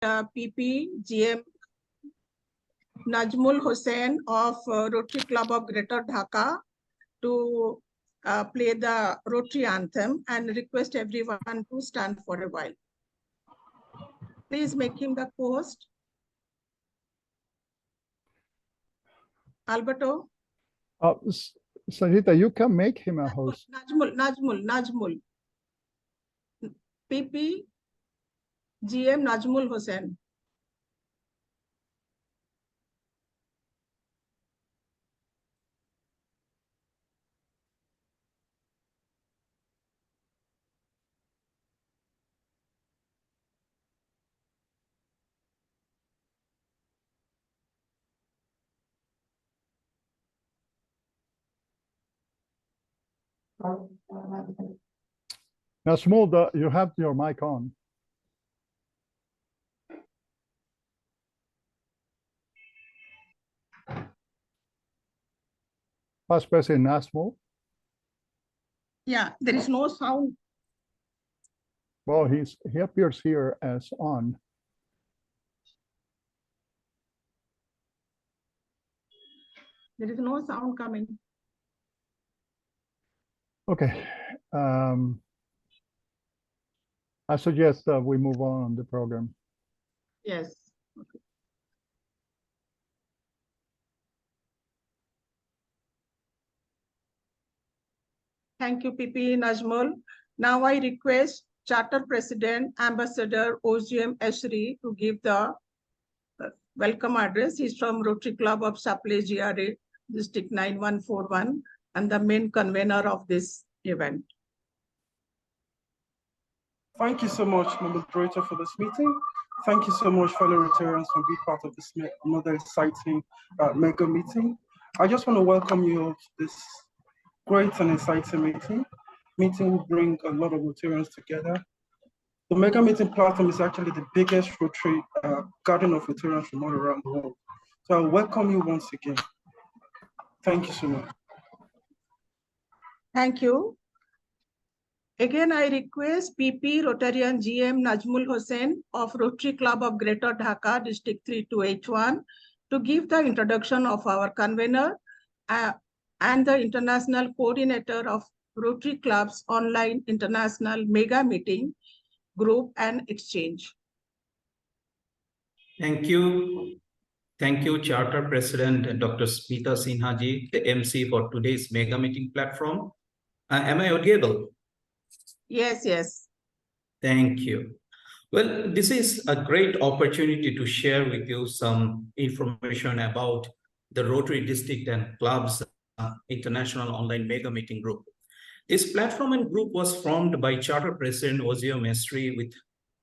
PP GM Najmul Hussain of Rotary Club of Greater Dhaka to play the Rotary anthem and request everyone to stand for a while. Please make him the host. Alberto. Sanjita, you can make him a host. Najmul. PP GM Najmul Hussain. Now, Small, you have your mic on. Past President Nasmo. Yeah, there is no sound. Well, he appears here as on. There is no sound coming. Okay. I suggest we move on the program. Yes. Okay. Thank you, PP Najmul. Now I request Charter President, Ambassador OGM Ashri to give the welcome address. He's from Rotary Club of Chapley GRA, District 9141, and the main convener of this event. Thank you so much, moderator, for this meeting. Thank you so much, fellow Rotarians, for being part of this another exciting mega meeting. I just want to welcome you to this great and exciting meeting. Meeting will bring a lot of Rotarians together. The mega meeting platform is actually the biggest Rotary garden of Rotarians from all around the world. So I welcome you once again. Thank you so much. Thank you. Again, I request PP Rotarian GM Najmul Hussain of Rotary Club of Greater Dhaka, District 3281, to give the introduction of our convener and the international coordinator of Rotary Club's online international mega meeting group and exchange. Thank you. Thank you, Charter President Dr. Smita Sinha ji, the MC for today's mega meeting platform. Am I audible? Yes, yes. Thank you. Well, this is a great opportunity to share with you some information about the Rotary District and Clubs International Online Mega Meeting Group. This platform and group was formed by Charter President Ozio Mestre with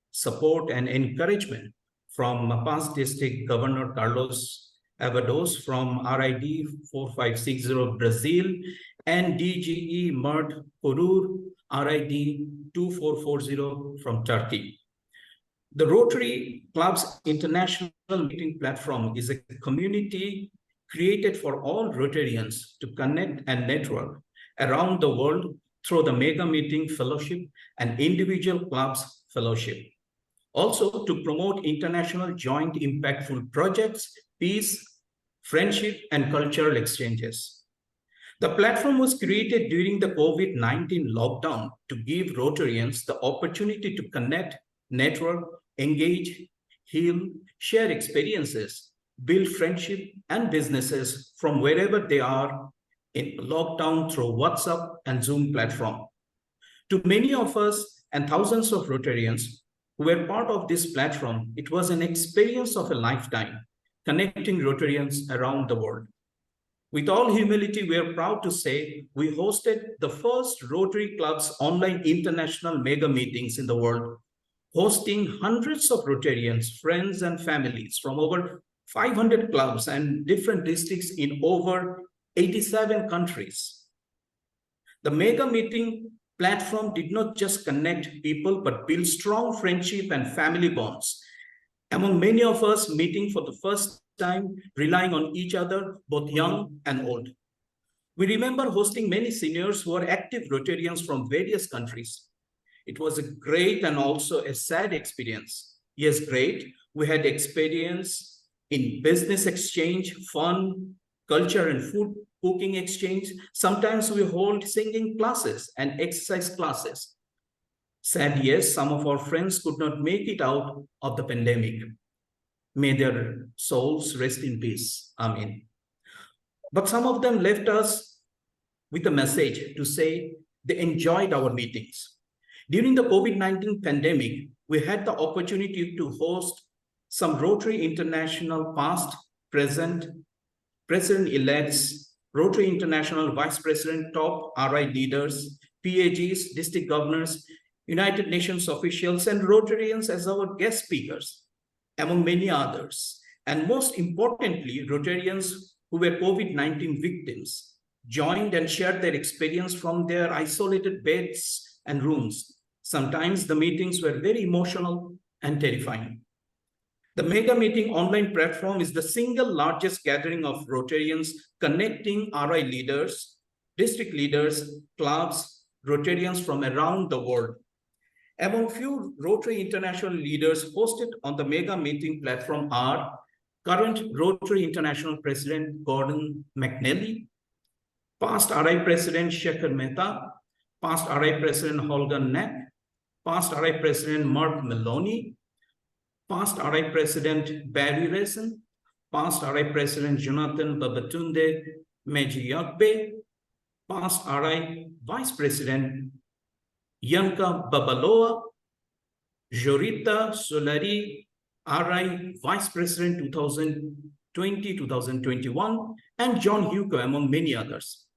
support and encouragement from past District Governor Carlos Avados from RID 4560 Brazil and DGE Mert Korur RID 2440 from Turkey. The Rotary Clubs International Meeting Platform is a community created for all Rotarians to connect and network around the world through the Mega Meeting Fellowship and individual clubs fellowship. Also to promote international joint impactful projects, peace, friendship, and cultural exchanges. The platform was created during the COVID-19 lockdown to give Rotarians the opportunity to connect, network, engage, heal, share experiences, build friendship and businesses from wherever they are in lockdown through WhatsApp and Zoom platform. To many of us and thousands of Rotarians who were part of this platform, it was an experience of a lifetime, connecting Rotarians around the world. With all humility, we are proud to say we hosted the first Rotary Clubs online international mega meetings in the world, hosting hundreds of Rotarians, friends, and families from over 500 clubs and different districts in over 87 countries. The mega meeting platform did not just connect people, but build strong friendship and family bonds. Among many of us meeting for the first time, relying on each other, both young and old. We remember hosting many seniors who are active Rotarians from various countries. It was a great and also a sad experience. Yes, great. We had experience in business exchange, fun, culture and food cooking exchange. Sometimes we hold singing classes and exercise classes. Sad, yes, some of our friends could not make it out of the pandemic. May their souls rest in peace. Amen. But some of them left us with a message to say they enjoyed our meetings. During the COVID-19 pandemic, we had the opportunity to host some Rotary International past, present, president-elects, Rotary International vice president, top RI leaders, PAGs, district governors, United Nations officials, and Rotarians as our guest speakers, among many others. And most importantly, Rotarians who were COVID-19 victims joined and shared their experience from their isolated beds and rooms. Sometimes the meetings were very emotional and terrifying. The Mega Meeting online platform is the single largest gathering of Rotarians connecting RI leaders, district leaders, clubs, Rotarians from around the world. Among few Rotary International leaders hosted on the Mega Meeting platform are current Rotary International President Gordon McNally, past RI President Shekhar Mehta, past RI President Holger Knapp, past RI President Mark Maloney, past RI President Barry Resin, past RI President Jonathan Babatunde Mejiyakbe, past RI Vice President Yanka Babaloa, Jorita Solari, RI Vice President 2020-2021, and John Hugo, among many others.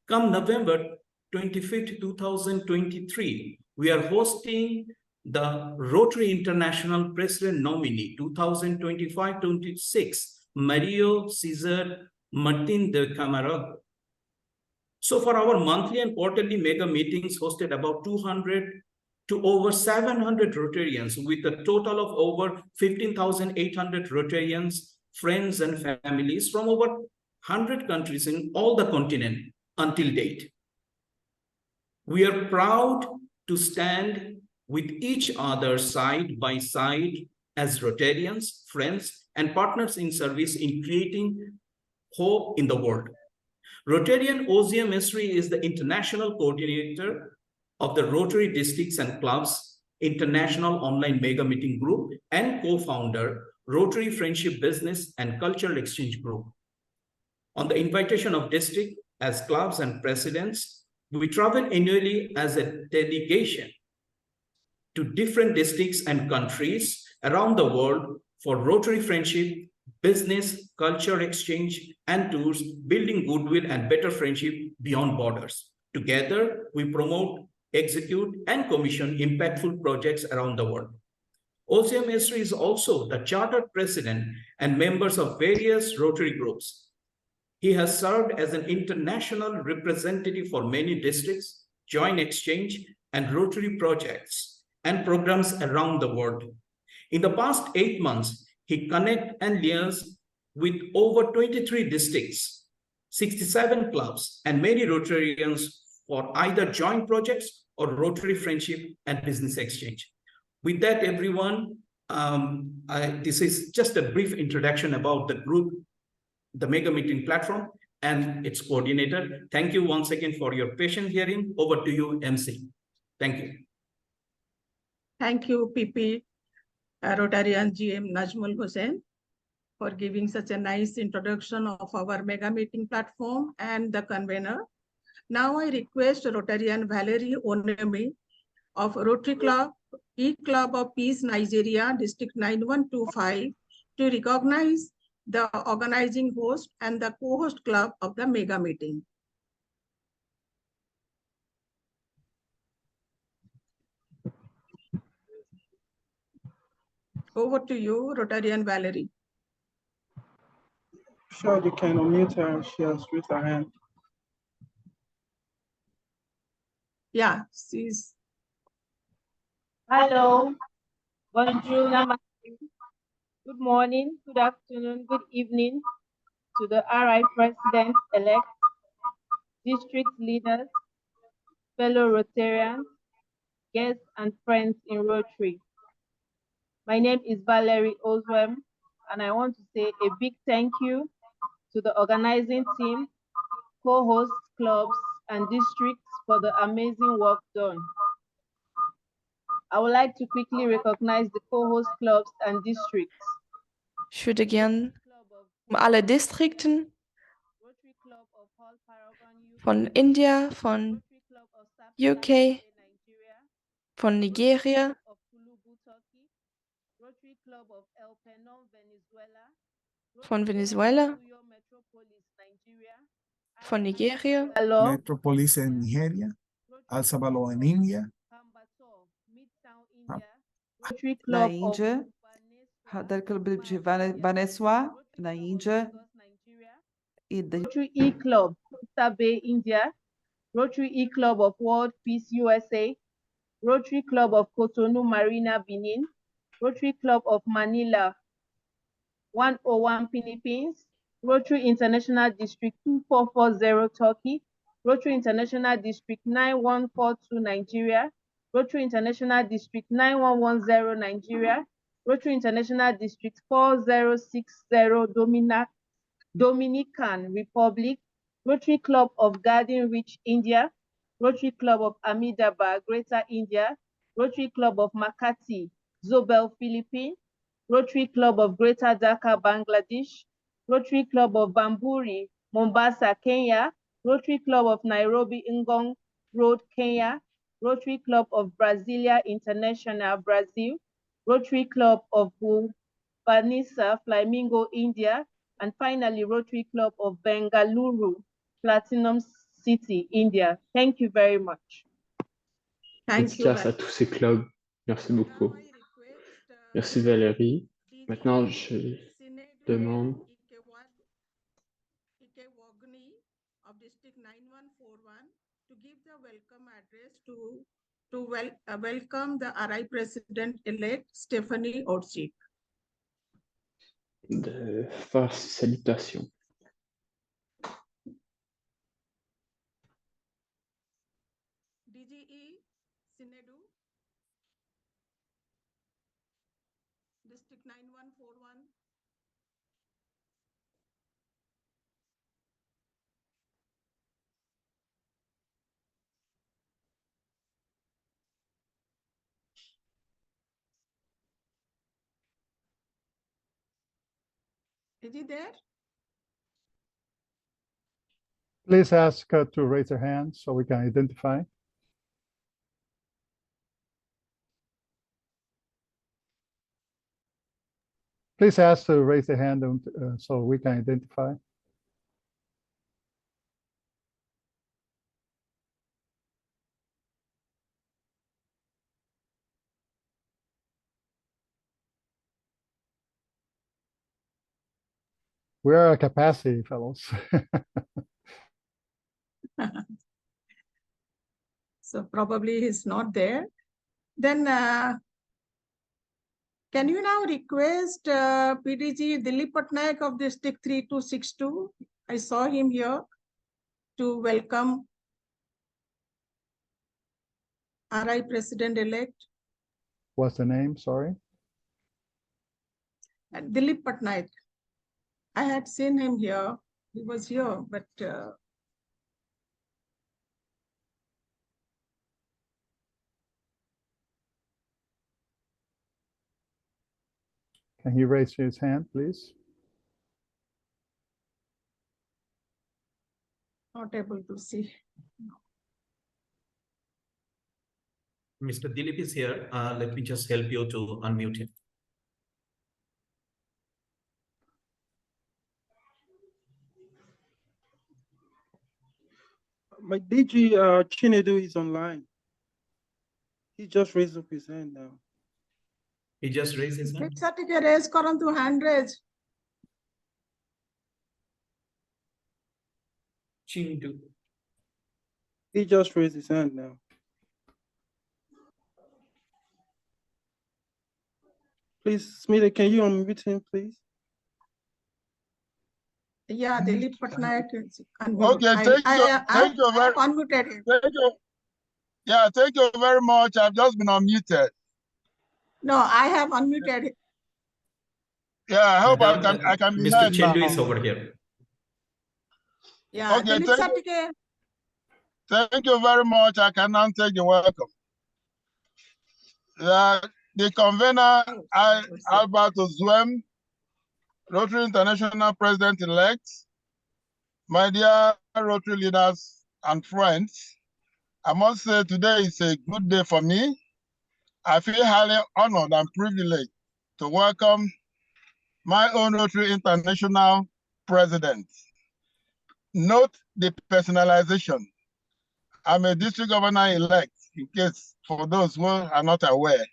Come November 25th, 2023, we are hosting the Rotary International President Nominee 2025-26, Mario Cesar Martin de Camargo. So for our monthly and quarterly mega meetings hosted about 200 to over 700 Rotarians with a total of over 15,800 Rotarians, friends and families from over 100 countries in all the continent until date. We are proud to stand with each other side by side as Rotarians, friends, and partners in service in creating hope in the world. Rotarian Ozia Mesri is the international coordinator of the Rotary Districts and Clubs International Online Mega Meeting Group and co-founder Rotary Friendship Business and Cultural Exchange Group. On the invitation of district as clubs and presidents, we travel annually as a delegation to different districts and countries around the world for Rotary Friendship, business, culture exchange, and tours, building goodwill and better friendship beyond borders. Together, we promote, execute, and commission impactful projects around the world. OCM Esri is also the chartered president and members of various Rotary groups. He has served as an international representative for many districts, joint exchange, and Rotary projects and programs around the world. In the past 8 months, he connected and liaised with over 23 districts, 67 clubs, and many Rotarians for either joint projects or Rotary friendship and business exchange. With that, everyone, this is just a brief introduction about the group, the Mega Meeting platform, and its coordinator. Thank you once again for your patient hearing. Over to you, MC. Thank you. Thank you, PP Rotarian GM Najmul Hussain, for giving such a nice introduction of our Mega Meeting platform and the convener. Now I request Rotarian Valerie Onemi of Rotary Club, E-Club of Peace, Nigeria, District 9125, to recognize the organizing host and the co-host club of the Mega Meeting. Over to you, Rotarian Valerie. Sure, you can unmute her. She has raised her hand. Yeah, she's. Hello, bonjour, namaste. Good morning, good afternoon, good evening to the RI President-elect, district leaders, fellow Rotarians, guests and friends in Rotary. My name is Valerie Oswem, and I want to say a big thank you to the organizing team, co-host clubs, and districts for the amazing work done. I would like to quickly recognize the co-host clubs and districts. Ich würde gern alle Distrikten von India, von UK, von Nigeria, von Venezuela, von Nigeria, Metropolis en Nigeria, El Salvador en India, Na Índia, daquele de Vanesua, na Índia, e de Rotary E-Club, Costa Bay, India, Rotary E-Club of World Peace, USA, Rotary Club of Cotonou, Marina, Benin, Rotary Club of Manila, 101 Philippines, Rotary International District 2440 Turkey, Rotary International District 9142 Nigeria, Rotary International District 9110 Nigeria, Rotary International District 4060 Dominican Republic, Rotary Club of Garden Reach, India, Rotary Club of Ahmedabad, Greater India, Rotary Club of Makati, Zobel, Philippines, Rotary Club of Greater Dhaka, Bangladesh, Rotary Club of Bamburi, Mombasa, Kenya, Rotary Club of Nairobi, Ngong Road, Kenya, Rotary Club of Brasilia International, Brazil, Rotary Club of Bhubaneswar, Flamingo, India, and finally, Rotary Club of Bengaluru, Platinum City, India. Thank you very much. Thank you. Dédicace à tous ces clubs. Merci beaucoup. Merci Valérie. Maintenant, je demande of District 9141 to give the welcome address to welcome the RI President-elect Stephanie Urchick. de faire salutations. DGE Sinedu, District 9141. Is he there? Please ask to raise their hand so we can identify. Please ask to raise their hand so we can identify. We are at capacity, fellows. So probably he's not there. Then can you now request PDG Dilip Patnaik of District 3262? I saw him here to welcome RI President-elect. What's the name? Sorry. Dilip Patnaik. I had seen him here. He was here, but Can he raise his hand, please? not able to see. Mr. Dilip is here. Let me just help you to unmute him. My DG Chinedu is online. He just raised up his hand now. He just raised his hand. Raise karantu hand raise. Chindu. He just raised his hand now. Please, Smita, can you unmute him, please? Yeah, Dilip Patnaik. Okay, thank you very unmuted him. Thank you. Yeah, thank you very much. I've just been unmuted. No, I have unmuted. Yeah, I hope Madam, I can be Mr. heard Chendu now. is over here. Yeah, Okay, Dilip thank you very much. I can now take the welcome. The convener, Albert Ozwem, Rotary International President-elect, my dear Rotary leaders and friends, I must say today is a good day for me. I feel highly honored and privileged to welcome my own Rotary International President. Note the personalization. I'm a district governor-elect, in case for those who are not aware.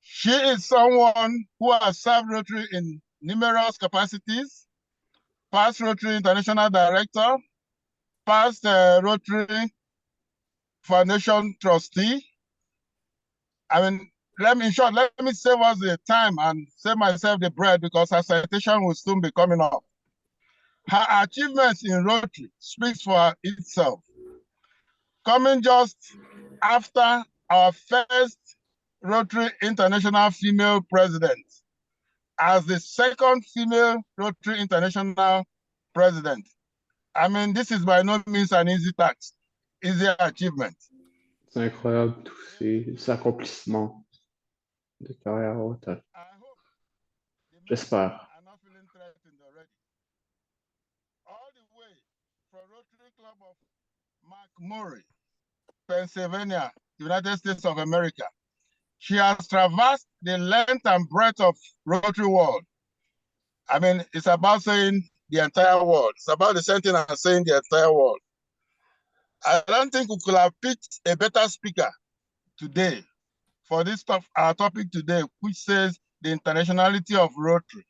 She is someone who has served Rotary in numerous capacities, past Rotary International Director, past Rotary Foundation Trustee. Let me save us the time and save myself the bread because her citation will soon be coming up. Her achievements in Rotary speaks for itself. Coming just after our first Rotary International female president, as the second female Rotary International president. This is by no means an easy task, easy achievement. C'est incroyable tous ces accomplissements de carrière à Rotary. J'espère. All the way from Rotary Club of McMurray, Pennsylvania, United States of America. She has traversed the length and breadth of Rotary world. It's about saying the entire world. It's about the same thing as saying the entire world. I don't think we could have picked a better speaker today for this our topic today, which says the internationality of Rotary.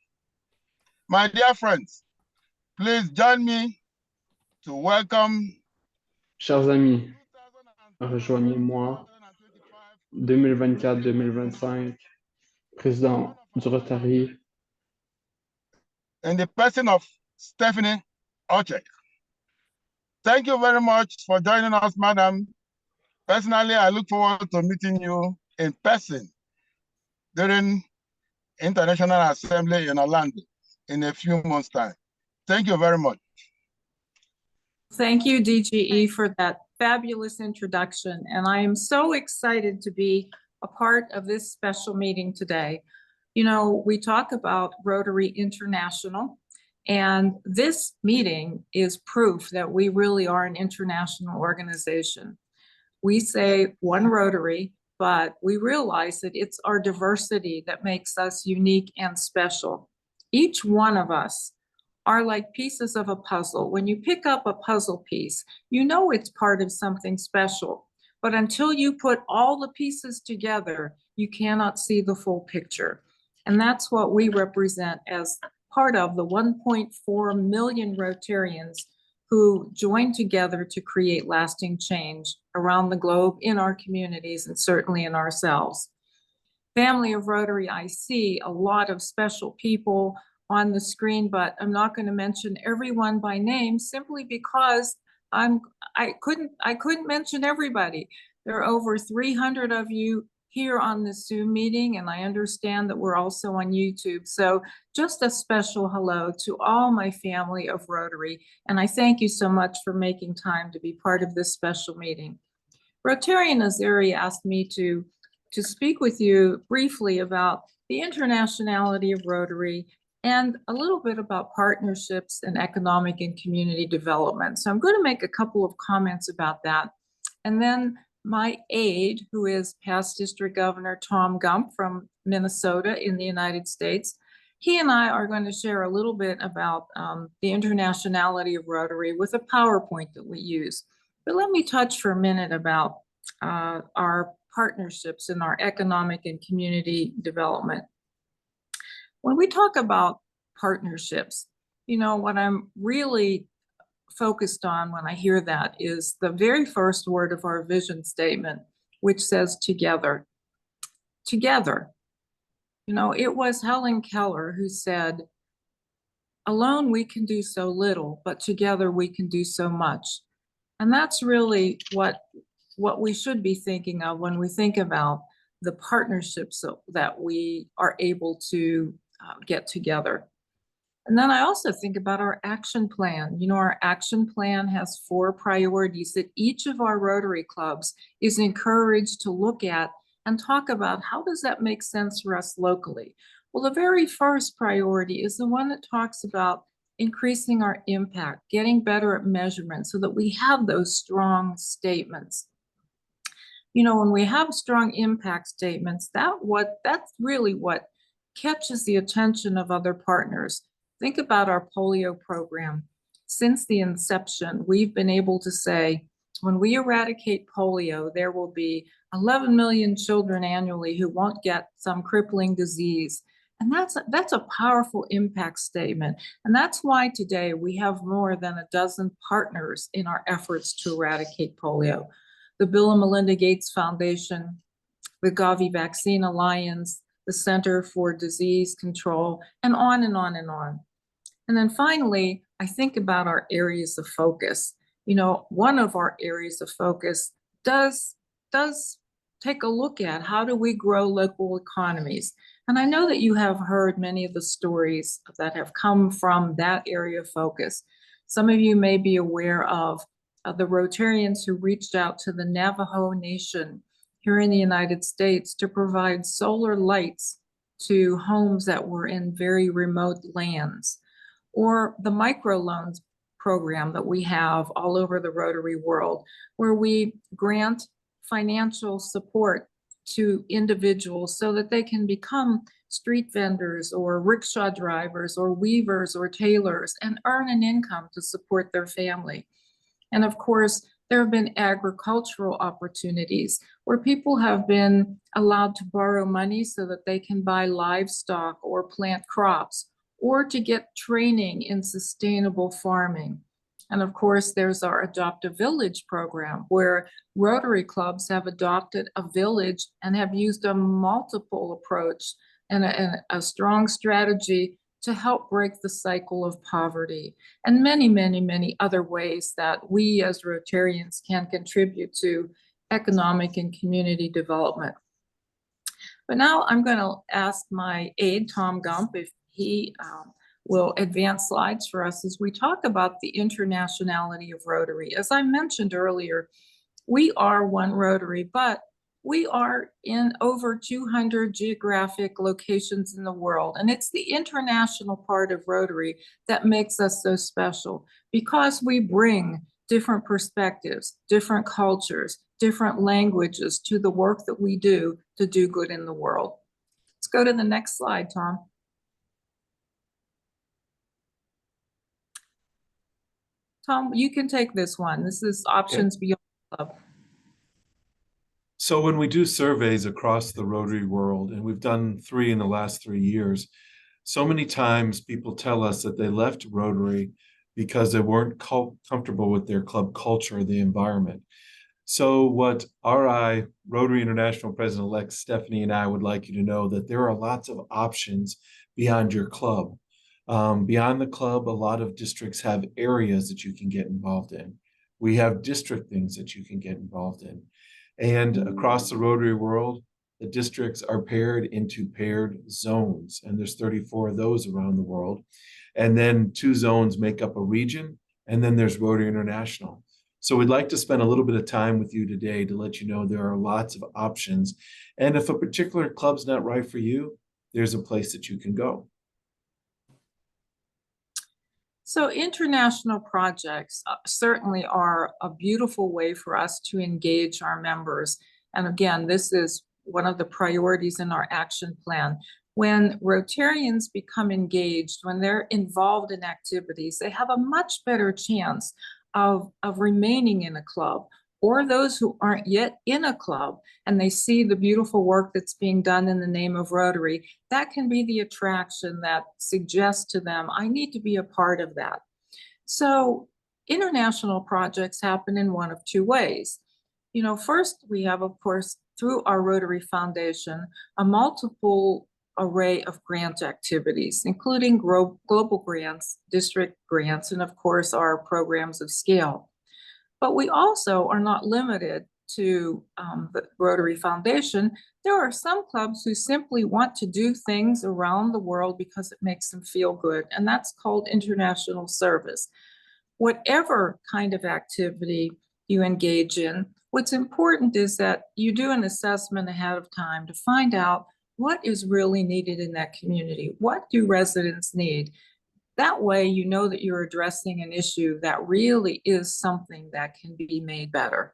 My dear friends, please join me to welcome. Chers amis, rejoignez-moi 2024-2025, président du Rotary. In the person of Stephanie Urchick. Thank you very much for joining us, madam. Personally, I look forward to meeting you in person during International Assembly in Orlando in a few months' time. Thank you very much. Thank you, DGE, for that fabulous introduction. And I am so excited to be a part of this special meeting today. You know, we talk about Rotary International, and this meeting is proof that we really are an international organization. We say one Rotary, but we realize that it's our diversity that makes us unique and special. Each one of us are like pieces of a puzzle. When you pick up a puzzle piece, you know it's part of something special. But until you put all the pieces together, you cannot see the full picture. And that's what we represent as part of the 1.4 million Rotarians who join together to create lasting change around the globe in our communities and certainly in ourselves. Family of Rotary, I see a lot of special people on the screen, but I'm not going to mention everyone by name simply because I couldn't mention everybody. There are over 300 of you here on this Zoom meeting, and I understand that we're also on YouTube. So just a special hello to all my family of Rotary, and I thank you so much for making time to be part of this special meeting. Rotarian Azeri asked me to speak with you briefly about the internationality of Rotary and a little bit about partnerships and economic and community development. So I'm going to make a couple of comments about that. And then my aide, who is past District Governor Tom Gump from Minnesota in the United States, he and I are going to share a little bit about the internationality of Rotary with a PowerPoint that we use. But let me touch for a minute about our partnerships and our economic and community development. When we talk about partnerships, you know, what I'm really focused on when I hear that is the very first word of our vision statement, which says together. Together. You know, it was Helen Keller who said, alone we can do so little, but together we can do so much. And that's really what we should be thinking of when we think about the partnerships that we are able to get together. And then I also think about our action plan. You know, our action plan has 4 priorities that each of our Rotary clubs is encouraged to look at and talk about how does that make sense for us locally. Well, the very first priority is the one that talks about increasing our impact, getting better at measurement so that we have those strong statements. You know, when we have strong impact statements, that's really what catches the attention of other partners. Think about our polio program. Since the inception, we've been able to say, when we eradicate polio, there will be 11 million children annually who won't get some crippling disease. And that's a powerful impact statement. And that's why today we have more than a dozen partners in our efforts to eradicate polio. The Bill and Melinda Gates Foundation, the Gavi Vaccine Alliance, the Center for Disease Control, and on and on and on. And then finally, I think about our areas of focus. You know, one of our areas of focus does take a look at how do we grow local economies. And I know that you have heard many of the stories that have come from that area of focus. Some of you may be aware of the Rotarians who reached out to the Navajo Nation here in the United States to provide solar lights to homes that were in very remote lands, or the microloans program that we have all over the Rotary world, where we grant financial support to individuals so that they can become street vendors or rickshaw drivers or weavers or tailors and earn an income to support their family. And of course, there have been agricultural opportunities where people have been allowed to borrow money so that they can buy livestock or plant crops, or to get training in sustainable farming. And of course, there's our Adopt a Village program, where Rotary clubs have adopted a village and have used a multiple approach and a strong strategy to help break the cycle of poverty, and many, many, many other ways that we as Rotarians can contribute to economic and community development. But now I'm going to ask my aide, Tom Gump, if he will advance slides for us as we talk about the internationality of Rotary. As I mentioned earlier, we are one Rotary, but we are in over 200 geographic locations in the world. And it's the international part of Rotary that makes us so special, because we bring different perspectives, different cultures, different languages to the work that we do to do good in the world. Let's go to the next slide, Tom. Tom, you can take this one. This is Options Beyond Club. So when we do surveys across the Rotary world, and we've done 3 in the last 3 years, so many times people tell us that they left Rotary because they weren't comfortable with their club culture, the environment. So what RI, Rotary International President-elect Stephanie, and I would like you to know that there are lots of options beyond your club. Beyond the club, a lot of districts have areas that you can get involved in. We have district things that you can get involved in. And across the Rotary world, the districts are paired into paired zones, and there's 34 of those around the world. And then 2 zones make up a region, and then there's Rotary International. So we'd like to spend a little bit of time with you today to let you know there are lots of options. And if a particular club's not right for you, there's a place that you can go. So international projects certainly are a beautiful way for us to engage our members. And again, this is one of the priorities in our action plan. When Rotarians become engaged, when they're involved in activities, they have a much better chance of remaining in a club, or those who aren't yet in a club and they see the beautiful work that's being done in the name of Rotary, that can be the attraction that suggests to them, I need to be a part of that. So international projects happen in one of 2 ways. You know, first we have, of course, through our Rotary Foundation, a multiple array of grant activities, including global grants, district grants, and of course our programs of scale. But we also are not limited to the Rotary Foundation, there are some clubs who simply want to do things around the world because it makes them feel good, and that's called international service. Whatever kind of activity you engage in, what's important is that you do an assessment ahead of time to find out what is really needed in that community. What do residents need? That way, you know that you're addressing an issue that really is something that can be made better.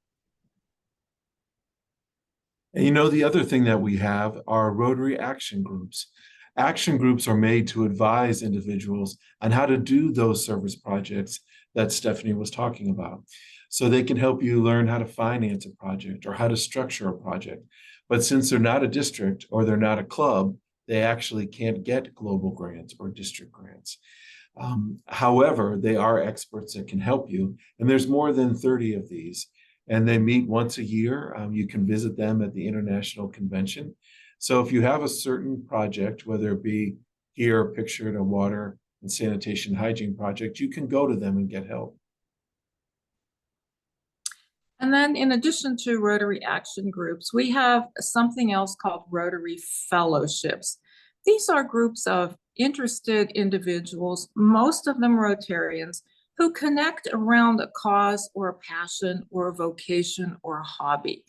And you know, the other thing that we have are Rotary action groups. Action groups are made to advise individuals on how to do those service projects that Stephanie was talking about. So they can help you learn how to finance a project or how to structure a project. But since they're not a district or they're not a club, they actually can't get global grants or district grants. However, they are experts that can help you. And there's more than 30 of these. And they meet once a year. You can visit them at the International Convention. So if you have a certain project, whether it be here pictured a water and sanitation hygiene project, you can go to them and get help. And then in addition to Rotary action groups, we have something else called Rotary fellowships. These are groups of interested individuals, most of them Rotarians, who connect around a cause or a passion or a vocation or a hobby.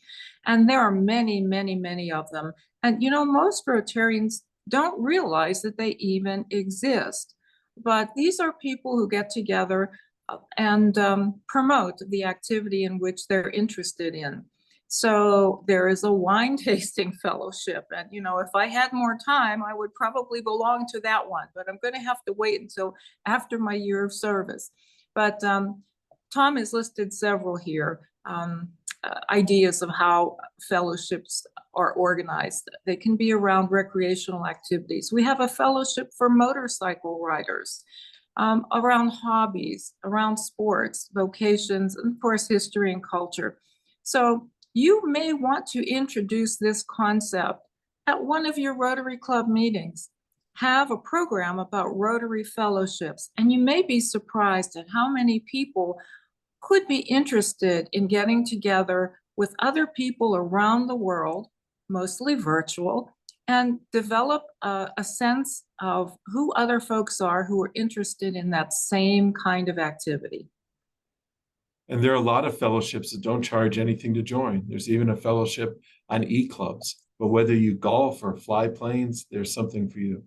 And there are many, many, many of them. And you know, most Rotarians don't realize that they even exist. But these are people who get together and promote the activity in which they're interested in. So there is a wine tasting fellowship. And, you know, if I had more time, I would probably belong to that one, but I'm going to have to wait until after my year of service. But Tom has listed several here, ideas of how fellowships are organized. They can be around recreational activities. We have a fellowship for motorcycle riders, around hobbies, around sports, vocations, and of course, history and culture. So you may want to introduce this concept at one of your Rotary Club meetings. Have a program about Rotary fellowships, and you may be surprised at how many people could be interested in getting together with other people around the world, mostly virtual, and develop a sense of who other folks are who are interested in that same kind of activity. And there are a lot of fellowships that don't charge anything to join. There's even a fellowship on e-clubs, but whether you golf or fly planes, there's something for you.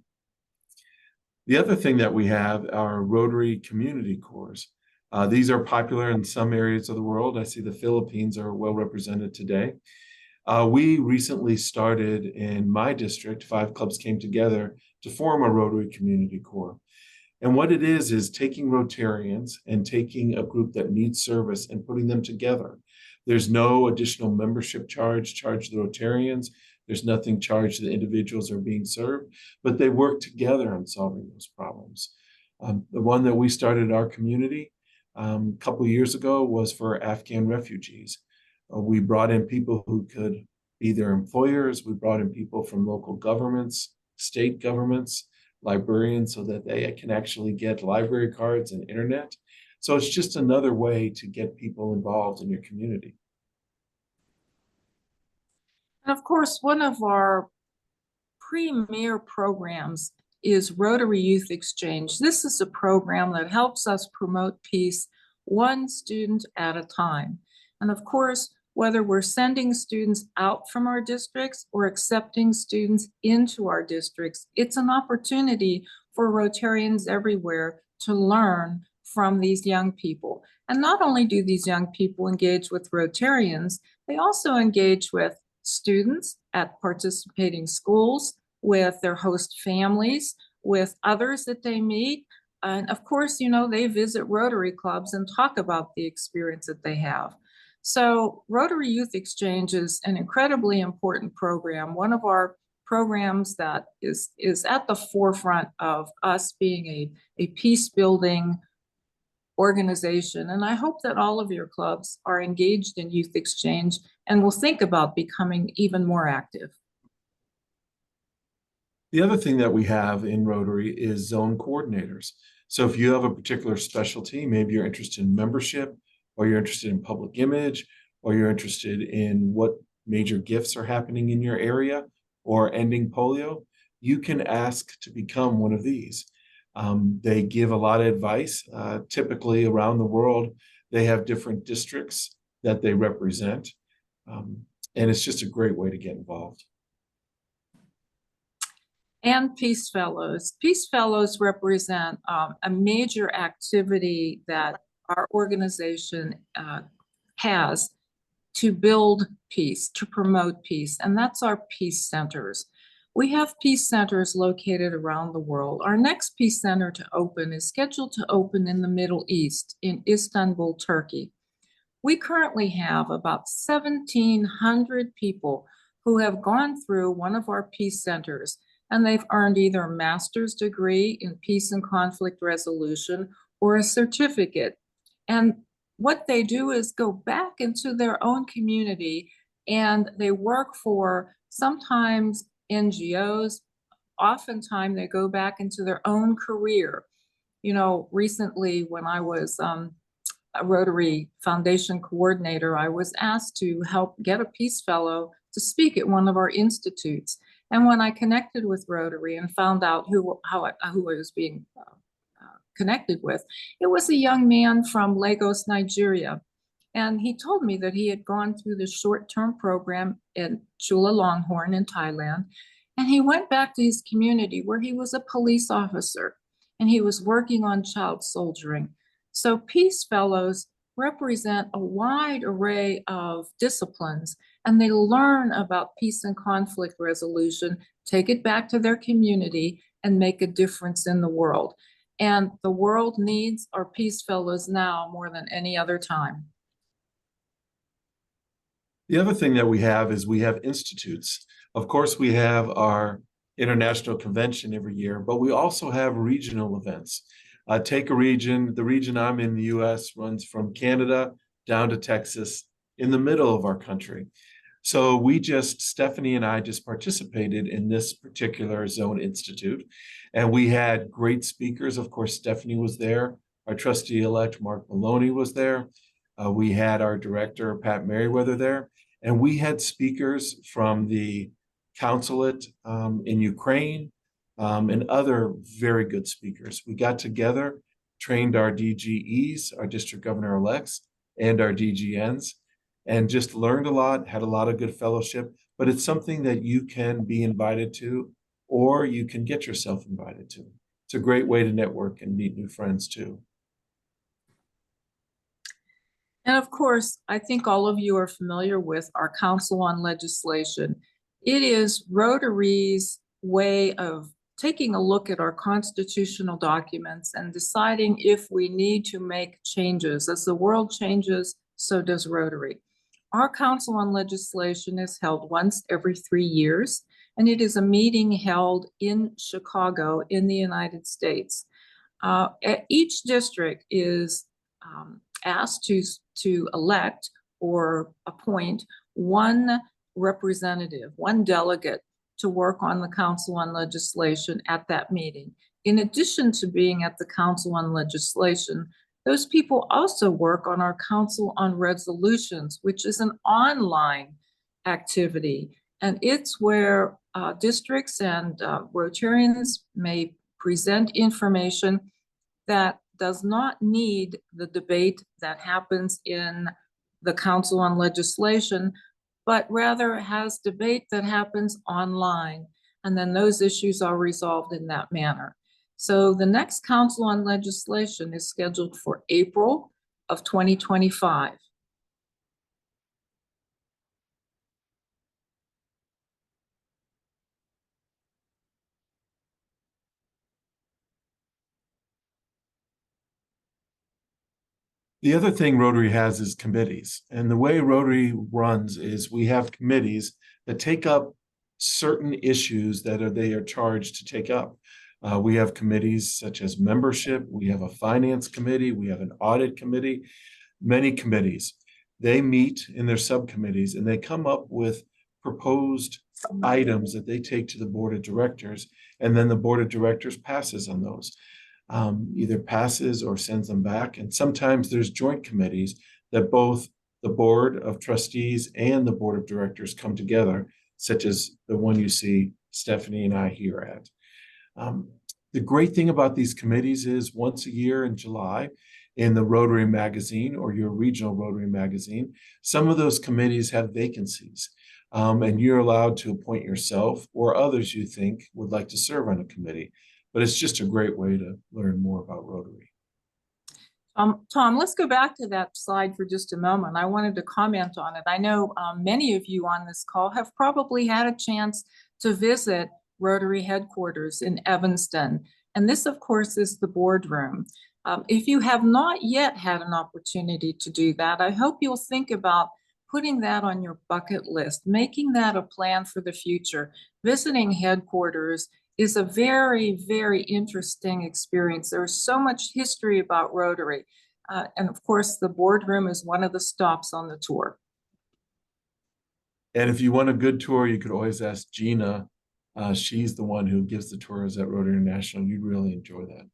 The other thing that we have are Rotary community corps. These are popular in some areas of the world. I see the Philippines are well represented today. We recently started in my district, 5 clubs came together to form a Rotary community corps. And what it is taking Rotarians and taking a group that needs service and putting them together. There's no additional membership charge charged the Rotarians. There's nothing charged the individuals who are being served, but they work together on solving those problems. The one that we started in our community a couple of years ago was for Afghan refugees. We brought in people who could be their employers. We brought in people from local governments, state governments, librarians, so that they can actually get library cards and internet. So it's just another way to get people involved in your community. And of course, one of our premier programs is Rotary Youth Exchange. This is a program that helps us promote peace one student at a time. And of course, whether we're sending students out from our districts or accepting students into our districts, it's an opportunity for Rotarians everywhere to learn from these young people. And not only do these young people engage with Rotarians, they also engage with students at participating schools, with their host families, with others that they meet. And of course, you know, they visit Rotary clubs and talk about the experience that they have. So Rotary Youth Exchange is an incredibly important program, one of our programs that is at the forefront of us being a peace-building organization. And I hope that all of your clubs are engaged in youth exchange and will think about becoming even more active. The other thing that we have in Rotary is zone coordinators. So if you have a particular specialty, maybe you're interested in membership, or you're interested in public image, or you're interested in what major gifts are happening in your area or ending polio, you can ask to become one of these. They give a lot of advice. Typically around the world, they have different districts that they represent. And it's just a great way to get involved. And Peace Fellows. Peace Fellows represent a major activity that our organization has to build peace, to promote peace, and that's our peace centers. We have peace centers located around the world. Our next peace center to open is scheduled to open in the Middle East, in Istanbul, Turkey. We currently have about 1,700 people who have gone through one of our peace centers, and they've earned either a master's degree in peace and conflict resolution or a certificate. And what they do is go back into their own community, and they work for sometimes NGOs. Oftentimes they go back into their own career. You know, recently when I was a Rotary Foundation coordinator, I was asked to help get a Peace Fellow to speak at one of our institutes. And when I connected with Rotary and found out who I was being connected with, it was a young man from Lagos, Nigeria. And he told me that he had gone through the short-term program in Chulalongkorn in Thailand. And he went back to his community where he was a police officer and he was working on child soldiering. So Peace Fellows represent a wide array of disciplines, and they learn about peace and conflict resolution, take it back to their community, and make a difference in the world. And the world needs our Peace Fellows now more than any other time. The other thing that we have is we have institutes. Of course, we have our international convention every year, but we also have regional events. Take a region, the region I'm in the US runs from Canada down to Texas in the middle of our country. So Stephanie and I just participated in this particular zone institute, and we had great speakers. Of course, Stephanie was there. Our trustee-elect, Mark Maloney, was there. We had our director, Pat Merriweather, there, and we had speakers from the consulate in Ukraine, and other very good speakers. We got together, trained our DGEs, our district governor-elects, and our DGNs, and just learned a lot, had a lot of good fellowship. But it's something that you can be invited to, or you can get yourself invited to. It's a great way to network and meet new friends too. And of course, I think all of you are familiar with our Council on Legislation. It is Rotary's way of taking a look at our constitutional documents and deciding if we need to make changes. As the world changes, so does Rotary. Our Council on Legislation is held once every 3 years, and it is a meeting held in Chicago in the United States. Each district is asked to elect or appoint one representative, one delegate to work on the Council on Legislation at that meeting. In addition to being at the Council on Legislation, those people also work on our Council on Resolutions, which is an online activity. And it's where districts and Rotarians may present information that does not need the debate that happens in the Council on Legislation, but rather has debate that happens online. And then those issues are resolved in that manner. So the next Council on Legislation is scheduled for April of 2025. The other thing Rotary has is committees. And the way Rotary runs is we have committees that take up certain issues that they are charged to take up. We have committees such as membership, we have a finance committee, we have an audit committee, many committees. They meet in their subcommittees and they come up with proposed items that they take to the board of directors, and then the board of directors passes on those. Either passes or sends them back. And sometimes there's joint committees that both the board of trustees and the board of directors come together, such as the one you see Stephanie and I here at. The great thing about these committees is once a year in July, in the Rotary magazine or your regional Rotary magazine, some of those committees have vacancies. And you're allowed to appoint yourself or others you think would like to serve on a committee. But it's just a great way to learn more about Rotary. Tom, let's go back to that slide for just a moment. I wanted to comment on it. I know many of you on this call have probably had a chance to visit Rotary headquarters in Evanston. And this, of course, is the boardroom. If you have not yet had an opportunity to do that, I hope you'll think about putting that on your bucket list, making that a plan for the future. Visiting headquarters is a very, very interesting experience. There's so much history about Rotary. And of course, the boardroom is one of the stops on the tour. And if you want a good tour, you could always ask Gina. She's the one who gives the tours at Rotary International. You'd really enjoy that.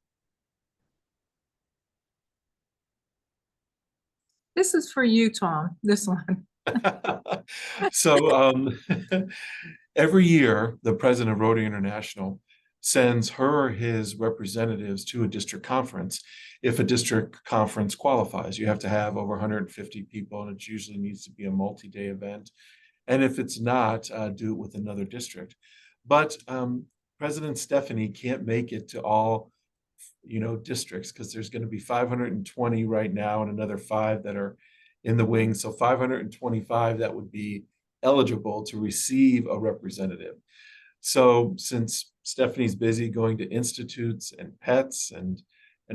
This is for you, Tom, this one. So every year, the president of Rotary International sends her or his representatives to a district conference. If a district conference qualifies, you have to have over 150 people, and it usually needs to be a multi-day event. And if it's not, do it with another district. But President Stephanie can't make it to all, districts, because there's going to be 520 right now and another 5 that are in the wings. So 525 that would be eligible to receive a representative. So since Stephanie's busy going to institutes and pets and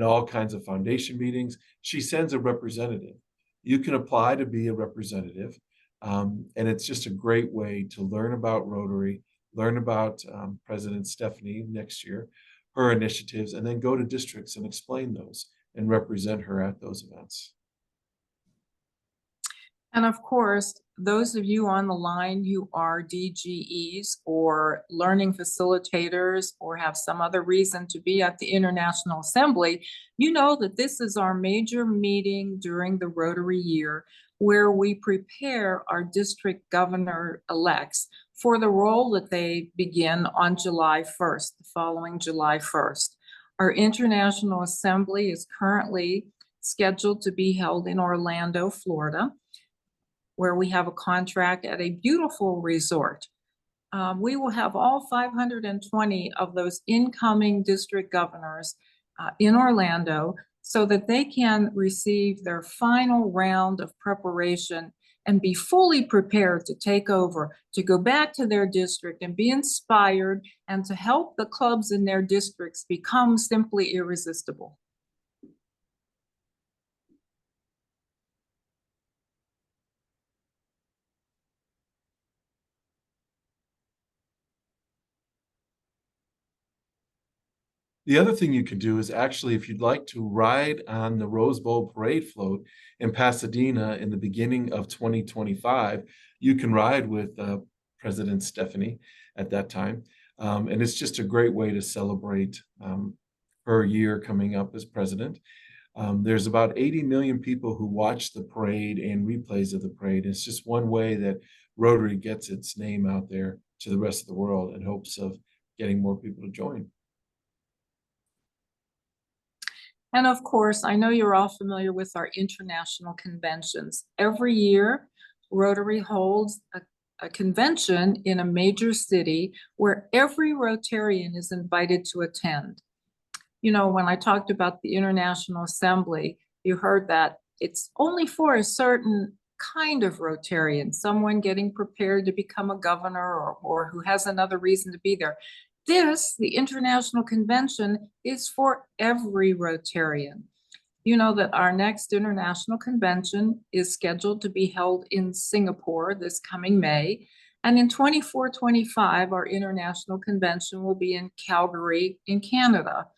all kinds of foundation meetings, she sends a representative. You can apply to be a representative. And it's just a great way to learn about Rotary, learn about President Stephanie next year, her initiatives, and then go to districts and explain those and represent her at those events. And of course, those of you on the line who are DGEs or learning facilitators or have some other reason to be at the International Assembly, you know that this is our major meeting during the Rotary year where we prepare our district governor-elects for the role that they begin on July 1st, the following July 1st. Our International Assembly is currently scheduled to be held in Orlando, Florida, where we have a contract at a beautiful resort. We will have all 520 of those incoming district governors in Orlando so that they can receive their final round of preparation and be fully prepared to take over, to go back to their district and be inspired and to help the clubs in their districts become simply irresistible. The other thing you could do is actually, if you'd like to ride on the Rose Bowl parade float in Pasadena in the beginning of 2025, you can ride with President Stephanie at that time. And it's just a great way to celebrate her year coming up as president. There's about 80 million people who watch the parade and replays of the parade. It's just one way that Rotary gets its name out there to the rest of the world in hopes of getting more people to join. And of course, I know you're all familiar with our international conventions. Every year, Rotary holds a convention in a major city where every Rotarian is invited to attend. You know, when I talked about the International Assembly, you heard that it's only for a certain kind of Rotarian, someone getting prepared to become a governor or who has another reason to be there. This, the International Convention, is for every Rotarian. You know that our next International Convention is scheduled to be held in Singapore this coming May. And in 24-25, our International Convention will be in Calgary in Canada.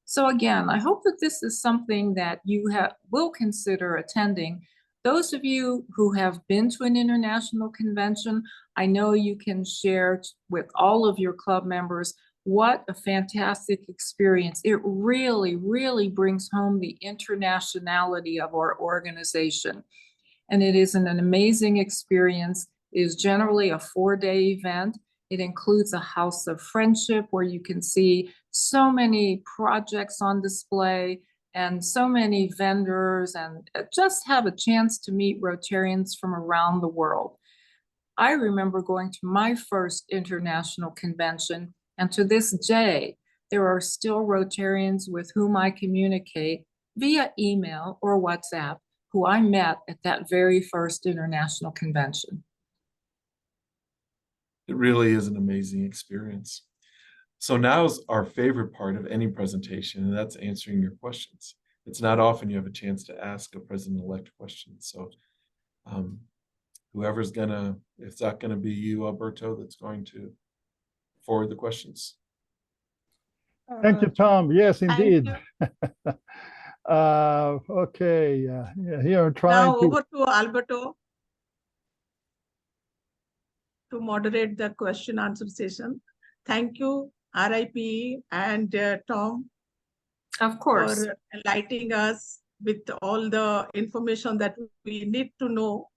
So again, I hope that this is something that you will consider attending. Those of you who have been to an international convention, I know you can share with all of your club members what a fantastic experience. It really, really brings home the internationality of our organization. and it is an amazing experience. It is generally a 4-day event. It includes a house of friendship where you can see so many projects on display and so many vendors, and just have a chance to meet Rotarians from around the world. I remember going to my first international convention, and to this day, there are still Rotarians with whom I communicate via email or WhatsApp who I met at that very first international convention. It really is an amazing experience. So now's our favorite part of any presentation, and that's answering your questions. It's not often you have a chance to ask a president-elect question. So whoever's gonna, if it's not gonna be you, Alberto, that's going to forward the questions. Thank you, Tom. Yes, indeed. You. Okay, yeah, here I'm trying Now to. over to Alberto to moderate the question answer session. Thank you, RIP and Tom. Of course. For enlightening us with all the information that we need to know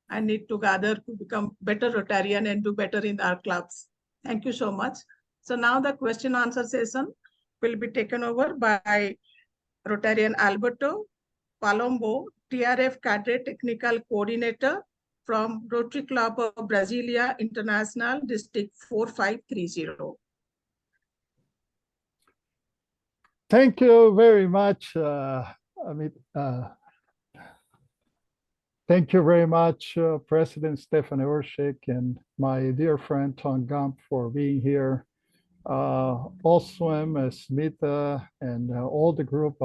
and need to gather to become better Rotarian and do better in our clubs. Thank you so much. So now the question answer session will be taken over by Rotarian Alberto Palombo, TRF Cadre Technical Coordinator from Rotary Club of Brasilia International, District 4530. Thank you very much, thank you very much, President Stefan Urchick and my dear friend Tom Gump for being here. Also, Smita and all the group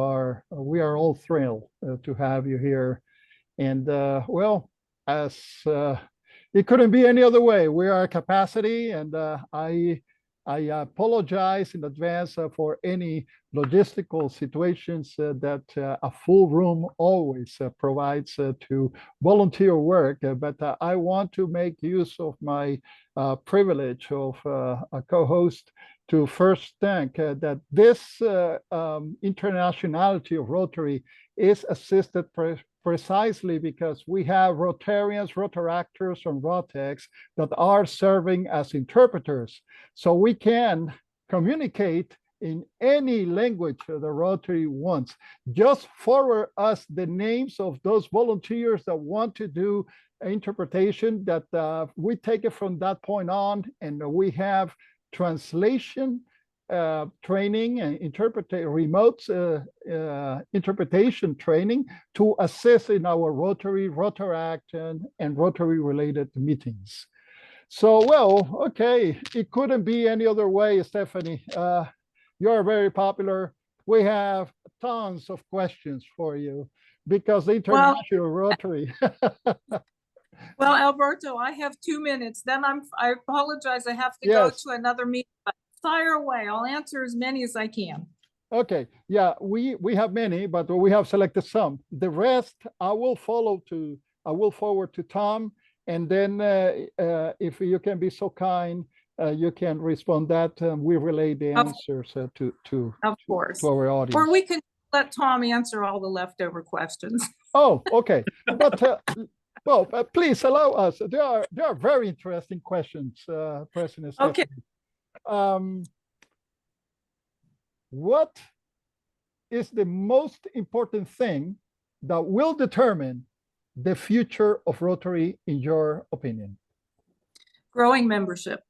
we are all thrilled to have you here. And well, as it couldn't be any other way, we are at capacity, and I apologize in advance for any logistical situations that a full room always provides to volunteer work. But I want to make use of my privilege of a co-host to first thank that this internationality of Rotary is assisted precisely because we have Rotarians, Rotaractors, and Rotecs that are serving as interpreters. So we can communicate in any language the Rotary wants. Just forward us the names of those volunteers that want to do interpretation, that we take it from that point on, and we have translation training and remote interpretation training to assist in our Rotary, Rotaract, and Rotary-related meetings. So, well, okay, it couldn't be any other way, Stephanie. You're very popular. We have tons of questions for you because the International Rotary. Well, Alberto, I have 2 minutes. Then I apologize. I have to go to another meeting. Fire away. I'll answer as many as I can. Okay. Yeah, we have many, but we have selected some. The rest I will forward to Tom, and then if you can be so kind, you can respond that we relay the answers to our audience. Or we can let Tom answer all the leftover questions. Oh, okay. But well, please allow us. There are very interesting questions, President Stephanie. Okay. What is the most important thing that will determine the future of Rotary, in your opinion? Growing membership.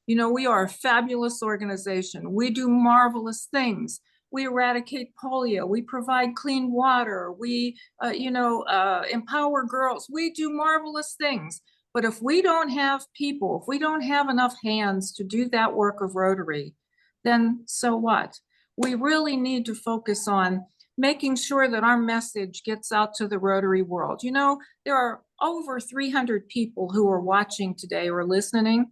You know, we are a fabulous organization. We do marvelous things. We eradicate polio. We provide clean water. We, empower girls. We do marvelous things. But if we don't have people, if we don't have enough hands to do that work of Rotary, then so what? We really need to focus on making sure that our message gets out to the Rotary world. You know, there are over 300 people who are watching today or listening.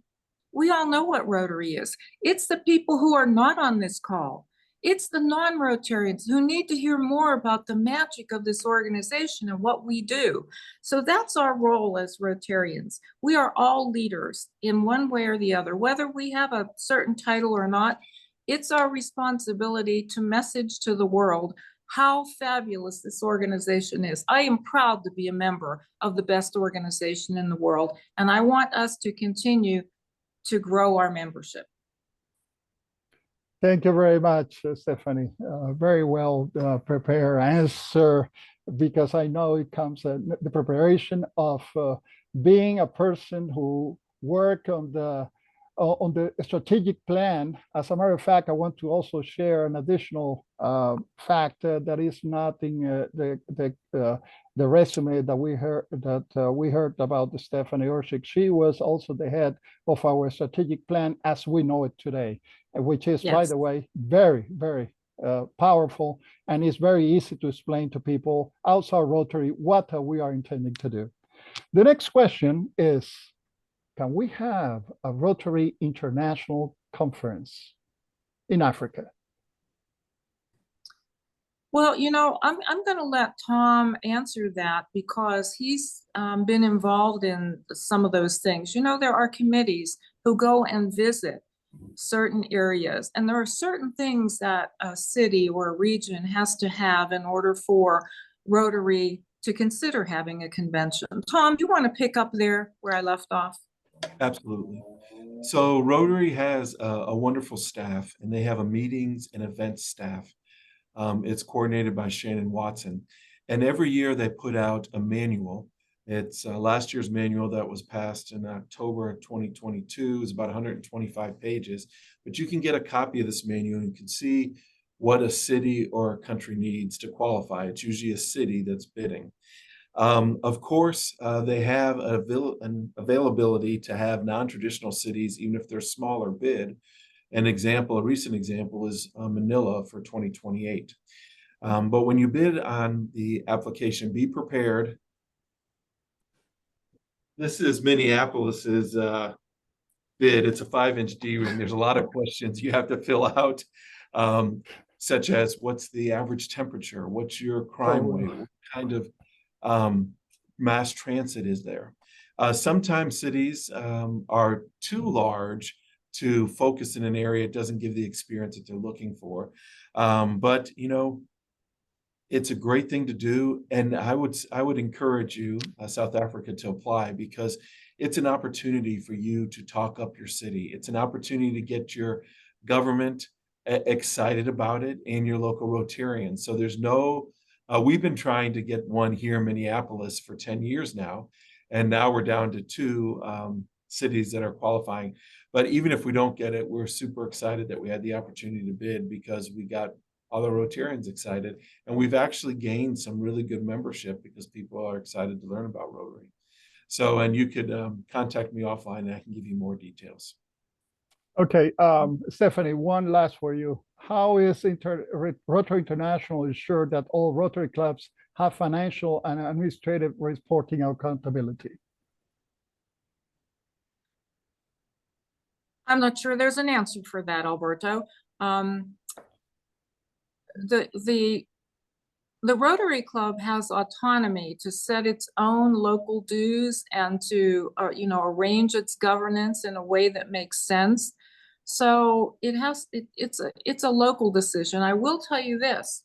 We all know what Rotary is. It's the people who are not on this call. It's the non-Rotarians who need to hear more about the magic of this organization and what we do. So that's our role as Rotarians. We are all leaders in one way or the other, whether we have a certain title or not. It's our responsibility to message to the world how fabulous this organization is. I am proud to be a member of the best organization in the world, and I want us to continue to grow our membership. Thank you very much, Stephanie. Very well prepared answer, because I know it comes the preparation of being a person who work on the strategic plan. As a matter of fact, I want to also share an additional fact that is not in the resume that we heard about Stephanie Urchick. She was also the head of our strategic plan as we know it today, which is, by the way, very, very powerful, and it's very easy to explain to people outside Rotary what we are intending to do. The next question is, can we have a Rotary International Conference in Africa? Well, you know, I'm going to let Tom answer that, because he's been involved in some of those things. You know, there are committees who go and visit certain areas, and there are certain things that a city or a region has to have in order for Rotary to consider having a convention. Tom, do you want to pick up there where I left off? Absolutely. So Rotary has a wonderful staff, and they have a meetings and events staff. It's coordinated by Shannon Watson. And every year they put out a manual. It's last year's manual that was passed in October of 2022. It's about 125 pages, but you can get a copy of this manual and you can see what a city or a country needs to qualify. It's usually a city that's bidding. Of course, they have an availability to have non-traditional cities, even if they're smaller bid. A recent example is Manila for 2028. But when you bid on the application, be prepared. This is Minneapolis's bid. It's a 5-inch D ring. There's a lot of questions you have to fill out, such as what's the average temperature? What's your crime rate? What kind of mass transit is there? Sometimes cities are too large to focus in an area. It doesn't give the experience that they're looking for. But you know, it's a great thing to do, and I would encourage you, South Africa, to apply, because it's an opportunity for you to talk up your city. It's an opportunity to get your government excited about it and your local Rotarians. So there's no, we've been trying to get one here in Minneapolis for 10 years now, and now we're down to 2 cities that are qualifying. But even if we don't get it, we're super excited that we had the opportunity to bid, because we got other Rotarians excited, and we've actually gained some really good membership because people are excited to learn about Rotary. So, and you could contact me offline and I can give you more details. Okay, Stephanie, one last for you. How is Rotary International ensure that all Rotary clubs have financial and administrative reporting accountability? I'm not sure there's an answer for that, Alberto. The Rotary Club has autonomy to set its own local dues and to you know, arrange its governance in a way that makes sense. So it's a local decision. I will tell you this.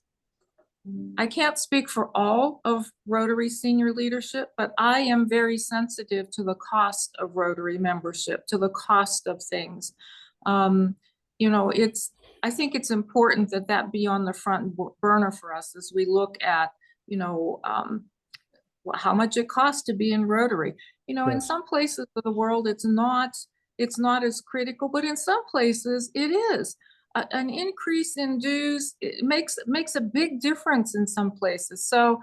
I can't speak for all of Rotary senior leadership, but I am very sensitive to the cost of Rotary membership, to the cost of things. You know, I think it's important that that be on the front burner for us as we look at, you know, how much it costs to be in Rotary. You know, in some places of the world, it's not as critical, but in some places it is. An increase in dues, it makes a big difference in some places. So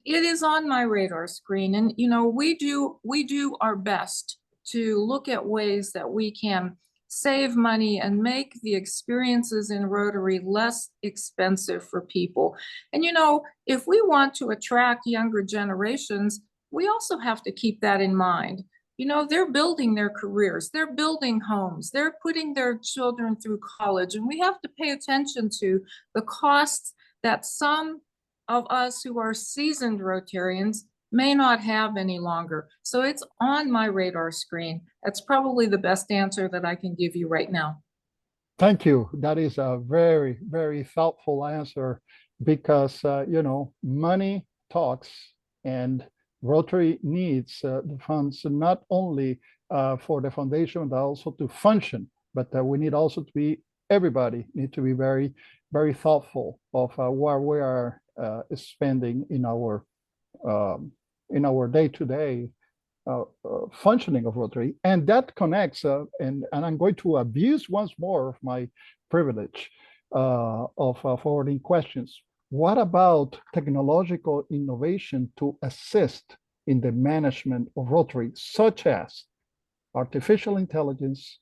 it is on my radar screen, and you know, we do our best to look at ways that we can save money and make the experiences in Rotary less expensive for people. And you know, if we want to attract younger generations, we also have to keep that in mind. You know, they're building their careers, they're building homes, they're putting their children through college, and we have to pay attention to the costs that some of us who are seasoned Rotarians may not have any longer. So it's on my radar screen. That's probably the best answer that I can give you right now. Thank you. That is a very, very thoughtful answer, because, money talks, and Rotary needs the funds not only for the foundation, but also to function. But we need also to be, everybody need to be very, very thoughtful of what we are spending in our day-to-day functioning of Rotary. And that connects, and I'm going to abuse once more of my privilege of forwarding questions. What about technological innovation to assist in the management of Rotary, such as artificial intelligence,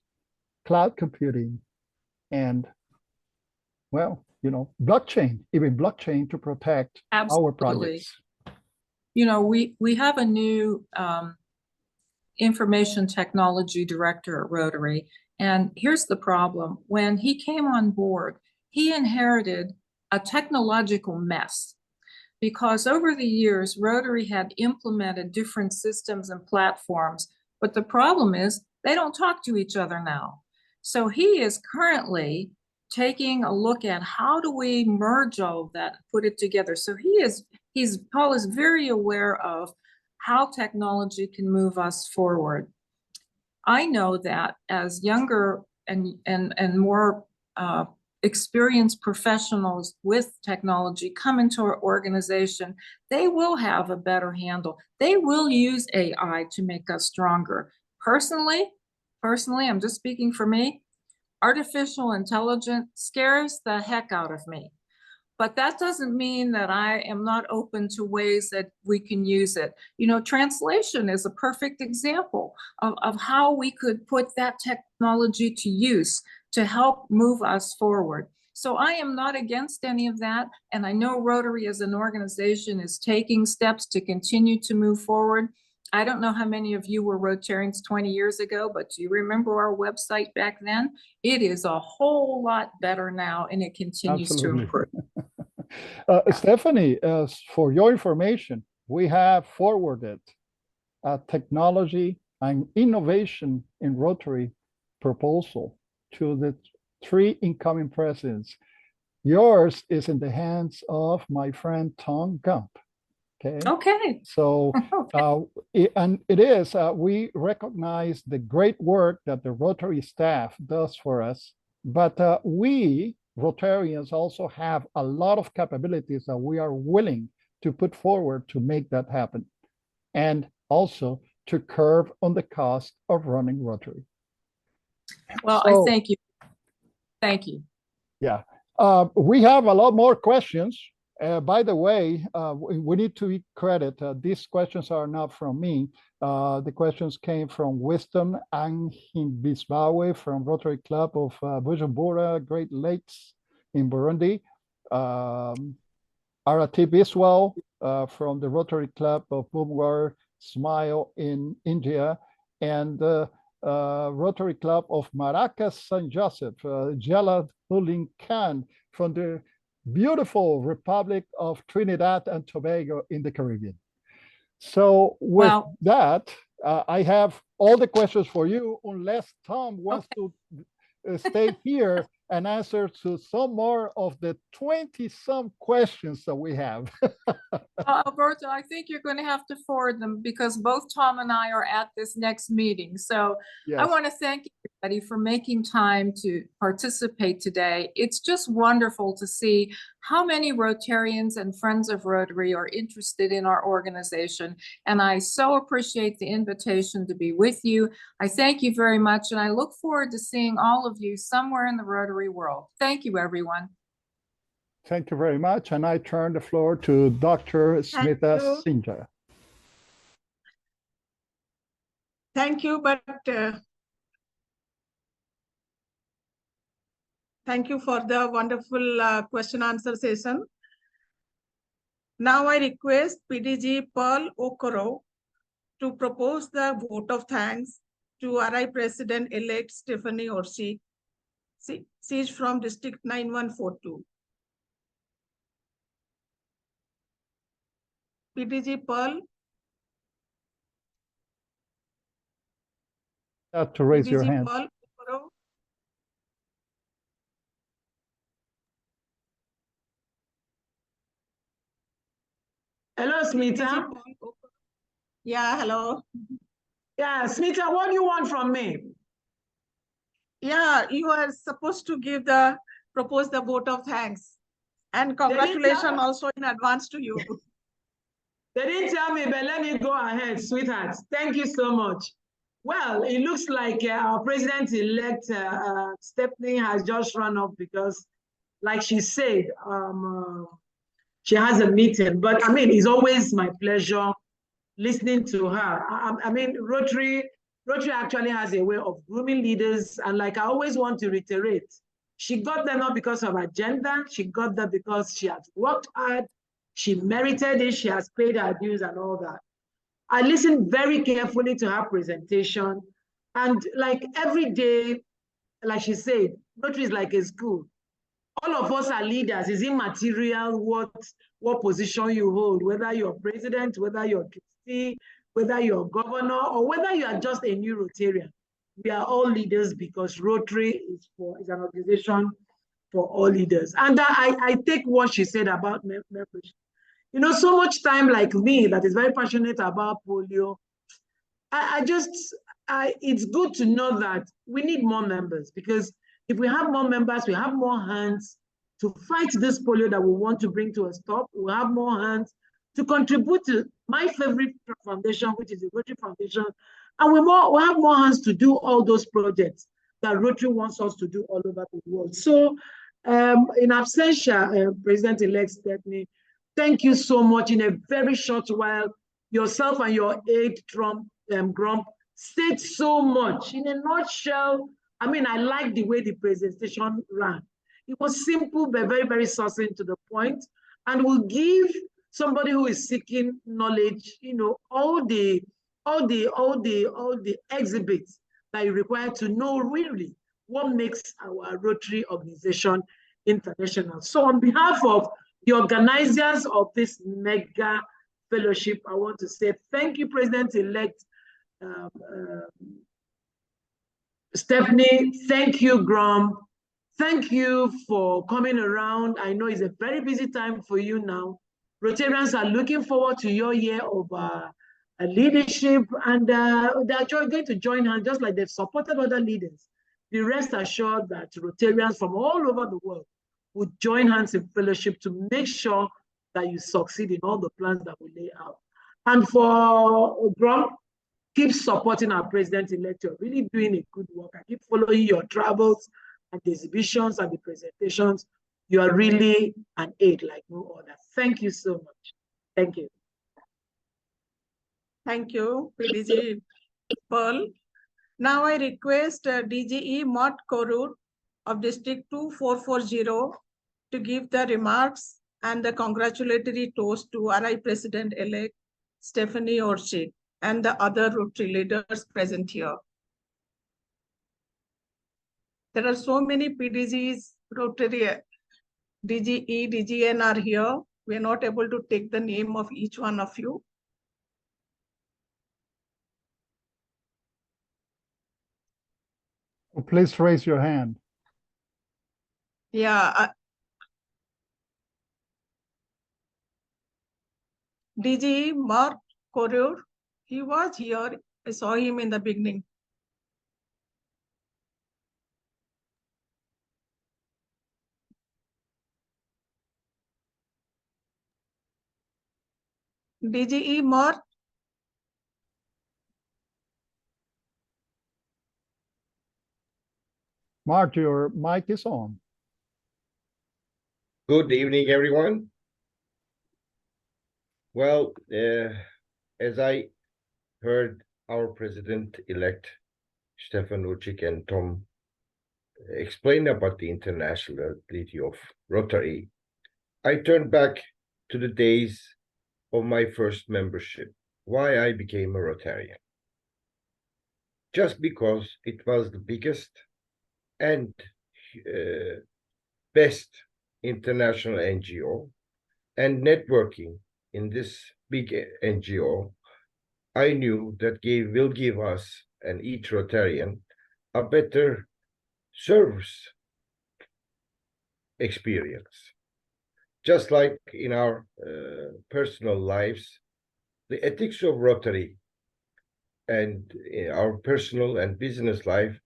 cloud computing, and, well, blockchain, even blockchain to protect our Absolutely. projects? We have a new information technology director at Rotary. And here's the problem. When he came on board, he inherited a technological mess, because over the years, Rotary had implemented different systems and platforms, but the problem is they don't talk to each other now. So he is currently taking a look at how do we merge all of that, put it together. So Paul is very aware of how technology can move us forward. I know that as younger and more experienced professionals with technology come into our organization, they will have a better handle. They will use AI to make us stronger. Personally, I'm just speaking for me, artificial intelligence scares the heck out of me. But that doesn't mean that I am not open to ways that we can use it. Translation is a perfect example of how we could put that technology to use to help move us forward. So I am not against any of that. And I know Rotary as an organization is taking steps to continue to move forward. I don't know how many of you were Rotarians 20 years ago, but do you remember our website back then? It is a whole lot better now, and it continues Absolutely. to improve. Stephanie, for your information, we have forwarded a technology and innovation in Rotary proposal to the 3 incoming presidents. Yours is in the hands of my friend Tom Gump. Okay. So, we recognize the great work that the Rotary staff does for us, but we Rotarians also have a lot of capabilities that we are willing to put forward to make that happen, and also to curb on the cost of running Rotary. Well, I thank you. Thank you. Yeah. We have a lot more questions. By the way, we need to credit. These questions are not from me. The questions came from Wisdom Anhimbisbawe from Rotary Club of Bujumbura, Great Lakes in Burundi. Arati Biswal from the Rotary Club of Bumwar Smile in India, and Rotary Club of Maracas, San Joseph, Jalad Hulin Khan from the beautiful Republic of Trinidad and Tobago in the Caribbean. So with that, I have all the questions for you, unless Tom wants to stay here and answer to some more of the 20-some questions that we have. Alberto, I think you're going to have to forward them because both Tom and I are at this next meeting. So yes. I want to thank everybody for making time to participate today. It's just wonderful to see how many Rotarians and Friends of Rotary are interested in our organization. And I so appreciate the invitation to be with you. I thank you very much. And I look forward to seeing all of you somewhere in the Rotary world. Thank you, everyone. Thank you very much. And I turn the floor to Dr. Smita Sinha. Thank you, but thank you for the wonderful question answer session. Now I request PDG Paul Okoro to propose the vote of thanks to RI President-elect Stephanie Urchick, siege from District 9142. PDG Paul. To raise your hand. Paul, Hello, Smita. Yeah, hello. Yeah, Smita, what do you want from me? Yeah, you are supposed to propose the vote of thanks. And They didn't congratulations tell- also in advance to you. They didn't tell me, but let me go ahead, sweetheart. Thank you so much. Well, it looks like our president-elect, Stephanie, has just run off because, like she said, she has a meeting. But I mean, it's always my pleasure listening to her. I mean, Rotary actually has a way of grooming leaders. And like I always want to reiterate, she got there not because of her gender. She got there because she has worked hard. She merited it. She has paid her dues and all that. I listened very carefully to her presentation. And like every day, like she said, Rotary is like a school. All of us are leaders. It's immaterial what position you hold, whether you're president, whether you're trustee, whether you're governor, or whether you are just a new Rotarian. We are all leaders because Rotary is an organization for all leaders. And I take what she said about membership. You know, so much time like me that is very passionate about polio, it's good to know that we need more members, because if we have more members, we have more hands to fight this polio that we want to bring to a stop. We have more hands to contribute to my favorite foundation, which is the Rotary Foundation. And we have more hands to do all those projects that Rotary wants us to do all over the world. So in absentia, President-elect Stephanie, thank you so much. In a very short while, yourself and your aide, Grump, said so much. In a nutshell, I mean, I like the way the presentation ran. It was simple, but very, very succinct to the point, and will give somebody who is seeking knowledge, you know, all the exhibits that you require to know really what makes our Rotary organization international. So on behalf of the organizers of this mega fellowship, I want to say thank you, President-elect Stephanie. Thank you, Grom. Thank you for coming around. I know it's a very busy time for you now. Rotarians are looking forward to your year of leadership, and they're going to join hands just like they've supported other leaders. Be rest assured that Rotarians from all over the world would join hands in fellowship to make sure that you succeed in all the plans that we lay out. And for Grom, keep supporting our president-elect. You're really doing a good work. I keep following your travels and the exhibitions and the presentations. You are really an aid like no other. Thank you so much. Thank you. Thank you, PDG Pearl. Now I request DGE Mott Korur of District 2440 to give the remarks and the congratulatory toast to RI President-elect Stephanie Urchick and the other Rotary leaders present here. There are so many PDGs, Rotary, DGE, DGN are here. We are not able to take the name of each one of you. Please raise your hand. Yeah. DG Mark Korur, he was here. I saw him in the beginning. DGE Mark. Mark, your mic is on. Good evening, everyone. Well, as I heard our president-elect, Stefan Urchick and Tom, explain about the internationality of Rotary, I turned back to the days of my first membership, why I became a Rotarian. Just because it was the biggest and best international NGO, and networking in this big NGO, I knew that will give us and each Rotarian a better service experience. just like in our personal lives, the ethics of Rotary and in our personal and business life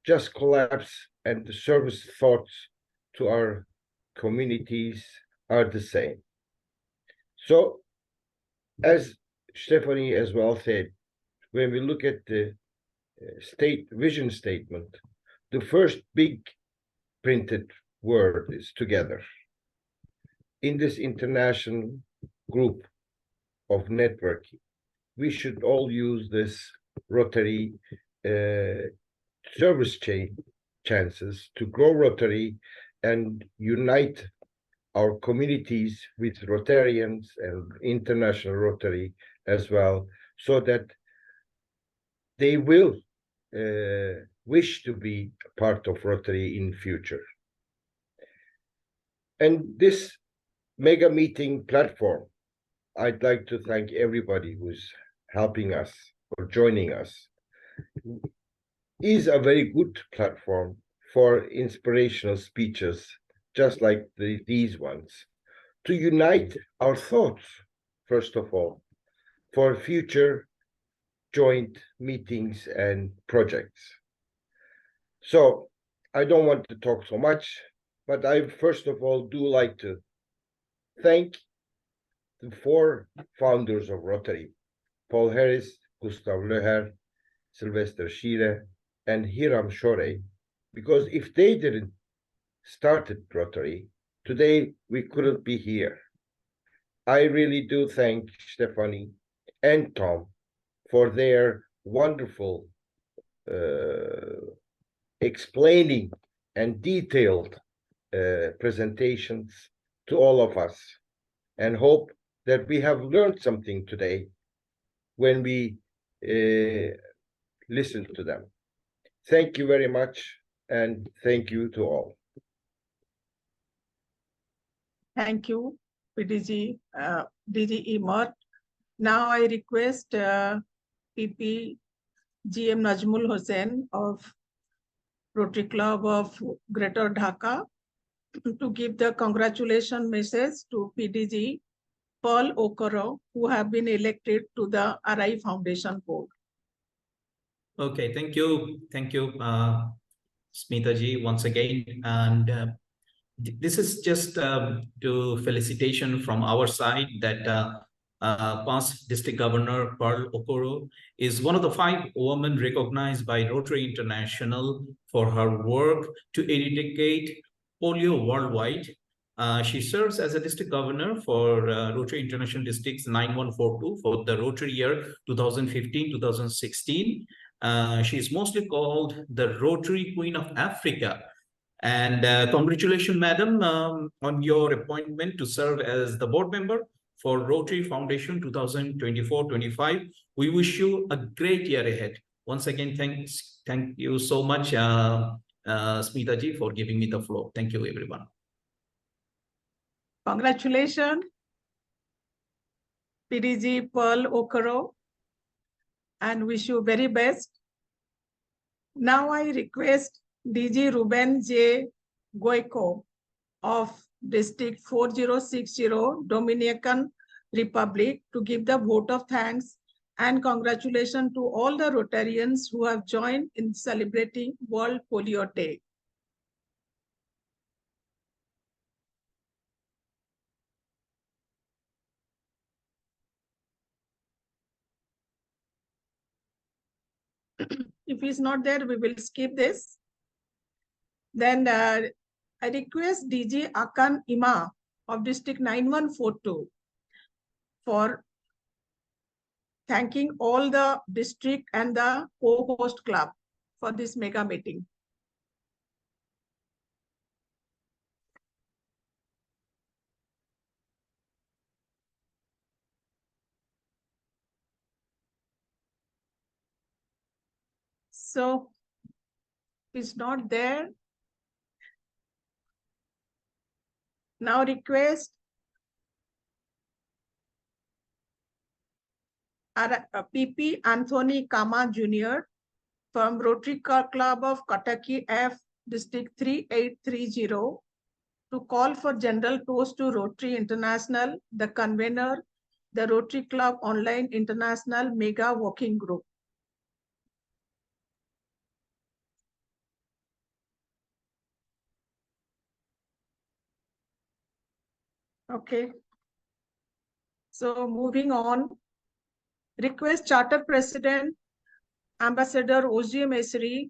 just collapse, and the service thoughts to our communities are the same. So, as Stephanie as well said, when we look at the vision statement, the first big printed word is together. In this international group of networking, we should all use this Rotary service chances to grow Rotary and unite our communities with Rotarians and international Rotary as well, so that they will wish to be part of Rotary in future. And this mega meeting platform, I'd like to thank everybody who's helping us or joining us, is a very good platform for inspirational speeches, just like these ones, to unite our thoughts, first of all, for future joint meetings and projects. So I don't want to talk so much, but I first of all do like to thank the 4 founders of Rotary, Paul Harris, Gustav Löher, Sylvester Schiele, and Hiram Shore, because if they didn't start Rotary, today we couldn't be here. I really do thank Stephanie and Tom for their wonderful explaining and detailed presentations to all of us, and hope that we have learned something today when we listen to them. Thank you very much, and thank you to all. Thank you, PDG, DG Imad. Now I request PP GM Najmul Hossain of Rotary Club of Greater Dhaka to give the congratulation message to PDG Paul Okoro, who have been elected to the RI Foundation Board. Okay, thank you, Smita ji, once again. And this is just to felicitation from our side that past District Governor Pearl Okoro is one of the 5 women recognized by Rotary International for her work to eradicate polio worldwide. She serves as a district governor for Rotary International Districts 9142 for the Rotary year 2015-2016. She is mostly called the Rotary Queen of Africa. And congratulations, madam, on your appointment to serve as the board member for Rotary Foundation 2024-25. We wish you a great year ahead. Once again, thank you so much, Smita ji, for giving me the floor. Thank you, everyone. Congratulations, PDG Pearl Okoro, and wish you very best. Now I request DG Ruben J. Goico of District 4060, Dominican Republic, to give the vote of thanks and congratulations to all the Rotarians who have joined in celebrating World Polio Day. If he's not there, we will skip this. Then I request DG Akan Ima of District 9142 for thanking all the district and the co-host club for this mega meeting. So if it's not there, now request PP Anthony Kama Jr. from Rotary Club of Kataki F, District 3830, to call for general toast to Rotary International, the convener, the Rotary Club Online International Mega Working Group. Okay. So moving on, request Charter President, Ambassador Oziem Esri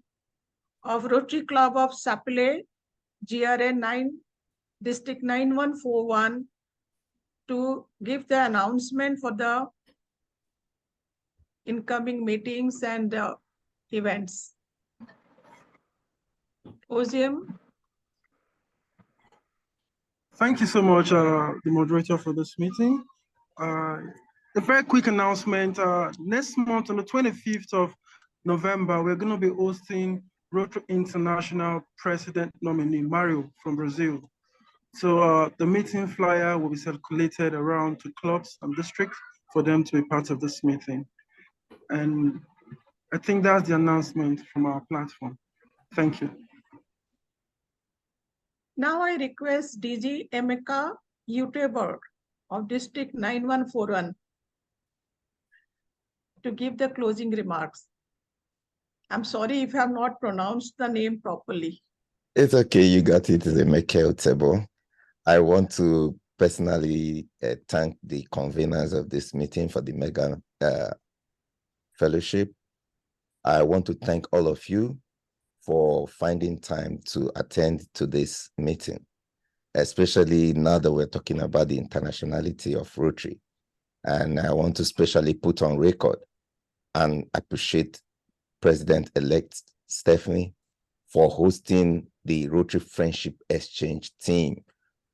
of Rotary Club of Sapele, GRA 9, District 9141, to give the announcement for the incoming meetings and events. Oziem. Thank you so much, the moderator, for this meeting. A very quick announcement. Next month, on the 25th of November, we're going to be hosting Rotary International President nominee, Mario from Brazil. So the meeting flyer will be circulated around to clubs and districts for them to be part of this meeting. And I think that's the announcement from our platform. Thank you. Now I request DG Emeka Uteberg of District 9141 to give the closing remarks. I'm sorry if I have not pronounced the name properly. It's okay, you got it, Emeka Uteberg. I want to personally thank the conveners of this meeting for the mega fellowship. I want to thank all of you for finding time to attend to this meeting, especially now that we're talking about the internationality of Rotary. And I want to specially put on record and appreciate President-elect Stephanie for hosting the Rotary Friendship Exchange team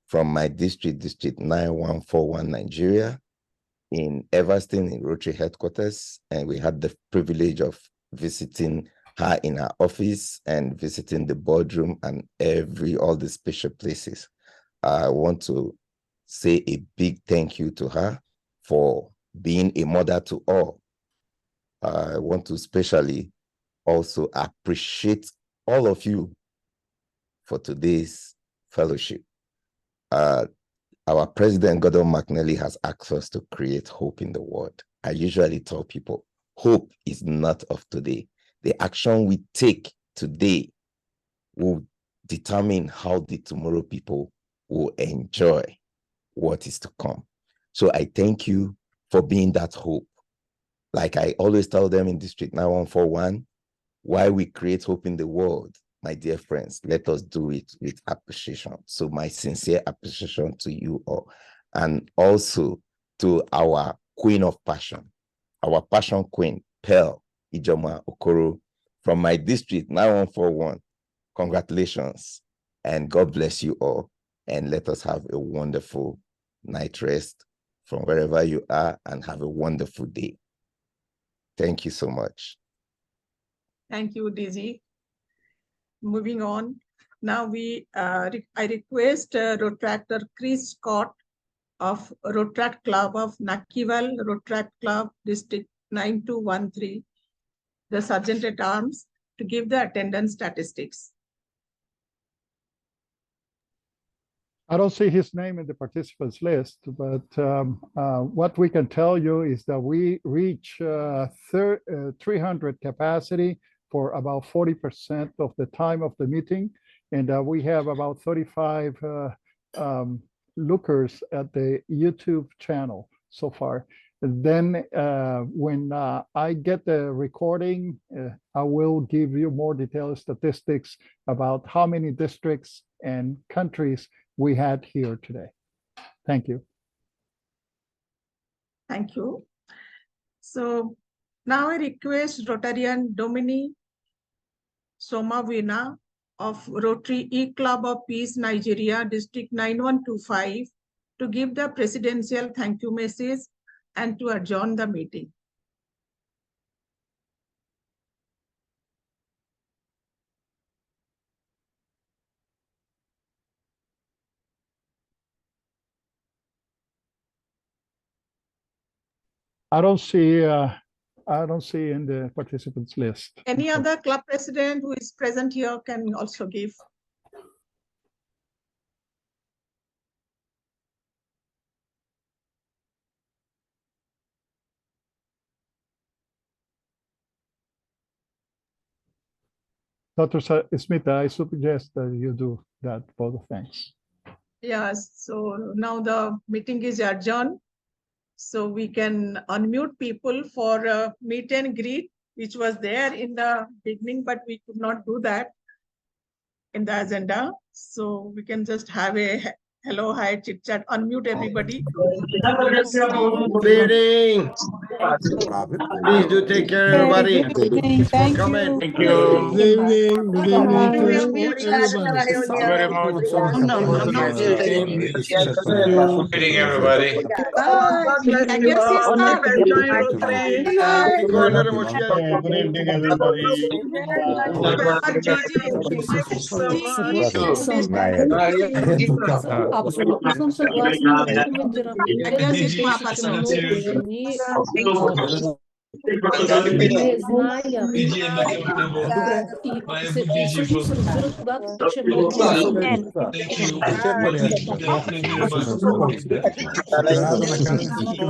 from my district, District 9141, Nigeria, in Everston, in Rotary headquarters. And we had the privilege of visiting her in her office and visiting the boardroom and all the special places. I want to say a big thank you to her for being a mother to all. I want to especially also appreciate all of you for today's fellowship. Our president, Gordon McNally, has asked us to create hope in the world. I usually tell people, hope is not of today. The action we take today will determine how the tomorrow people will enjoy what is to come. So I thank you for being that hope. Like I always tell them in District 9141, why we create hope in the world, my dear friends, let us do it with appreciation. So my sincere appreciation to you all, and also to our Queen of Passion, our Passion Queen, Pearl Ijoma Okoro, from my district 9141. Congratulations, and God bless you all, and let us have a wonderful night rest from wherever you are, and have a wonderful day. Thank you so much. Thank you, DG. Moving on, now I request Rotractor Chris Scott of Rotract Club of Nakival, Rotract Club, District 9213, the Sergeant at Arms, to give the attendance statistics. I don't see his name in the participants list, but what we can tell you is that we reach 300 capacity for about 40% of the time of the meeting. And we have about 35 lookers at the YouTube channel so far. And then when I get the recording, I will give you more detailed statistics about how many districts and countries we had here today. Thank you. Thank you. So now I request Rotarian Domini Somavina of Rotary E-Club of Peace, Nigeria, District 9125, to give the presidential thank you message and to adjourn the meeting. I don't see in the participants list. Any other club president who is present here can also give. Dr. Smith, I suggest that you do that for the thanks. Yes, so now the meeting is adjourned. So we can unmute people for a meet and greet, which was there in the beginning, but we could not do that in the agenda. So we can just have a hello, hi, chit chat, unmute everybody. Good evening. Please do take care, everybody. Thanks for coming. Thank you. Good evening. Good evening to everybody. Meeting everybody. Bye. I can see some. Join Rotary. Thank you very much. Good evening, everybody. Gigi, Thank you so much. I can see two person. Не знаю. І хочу розбирати, що Thank you.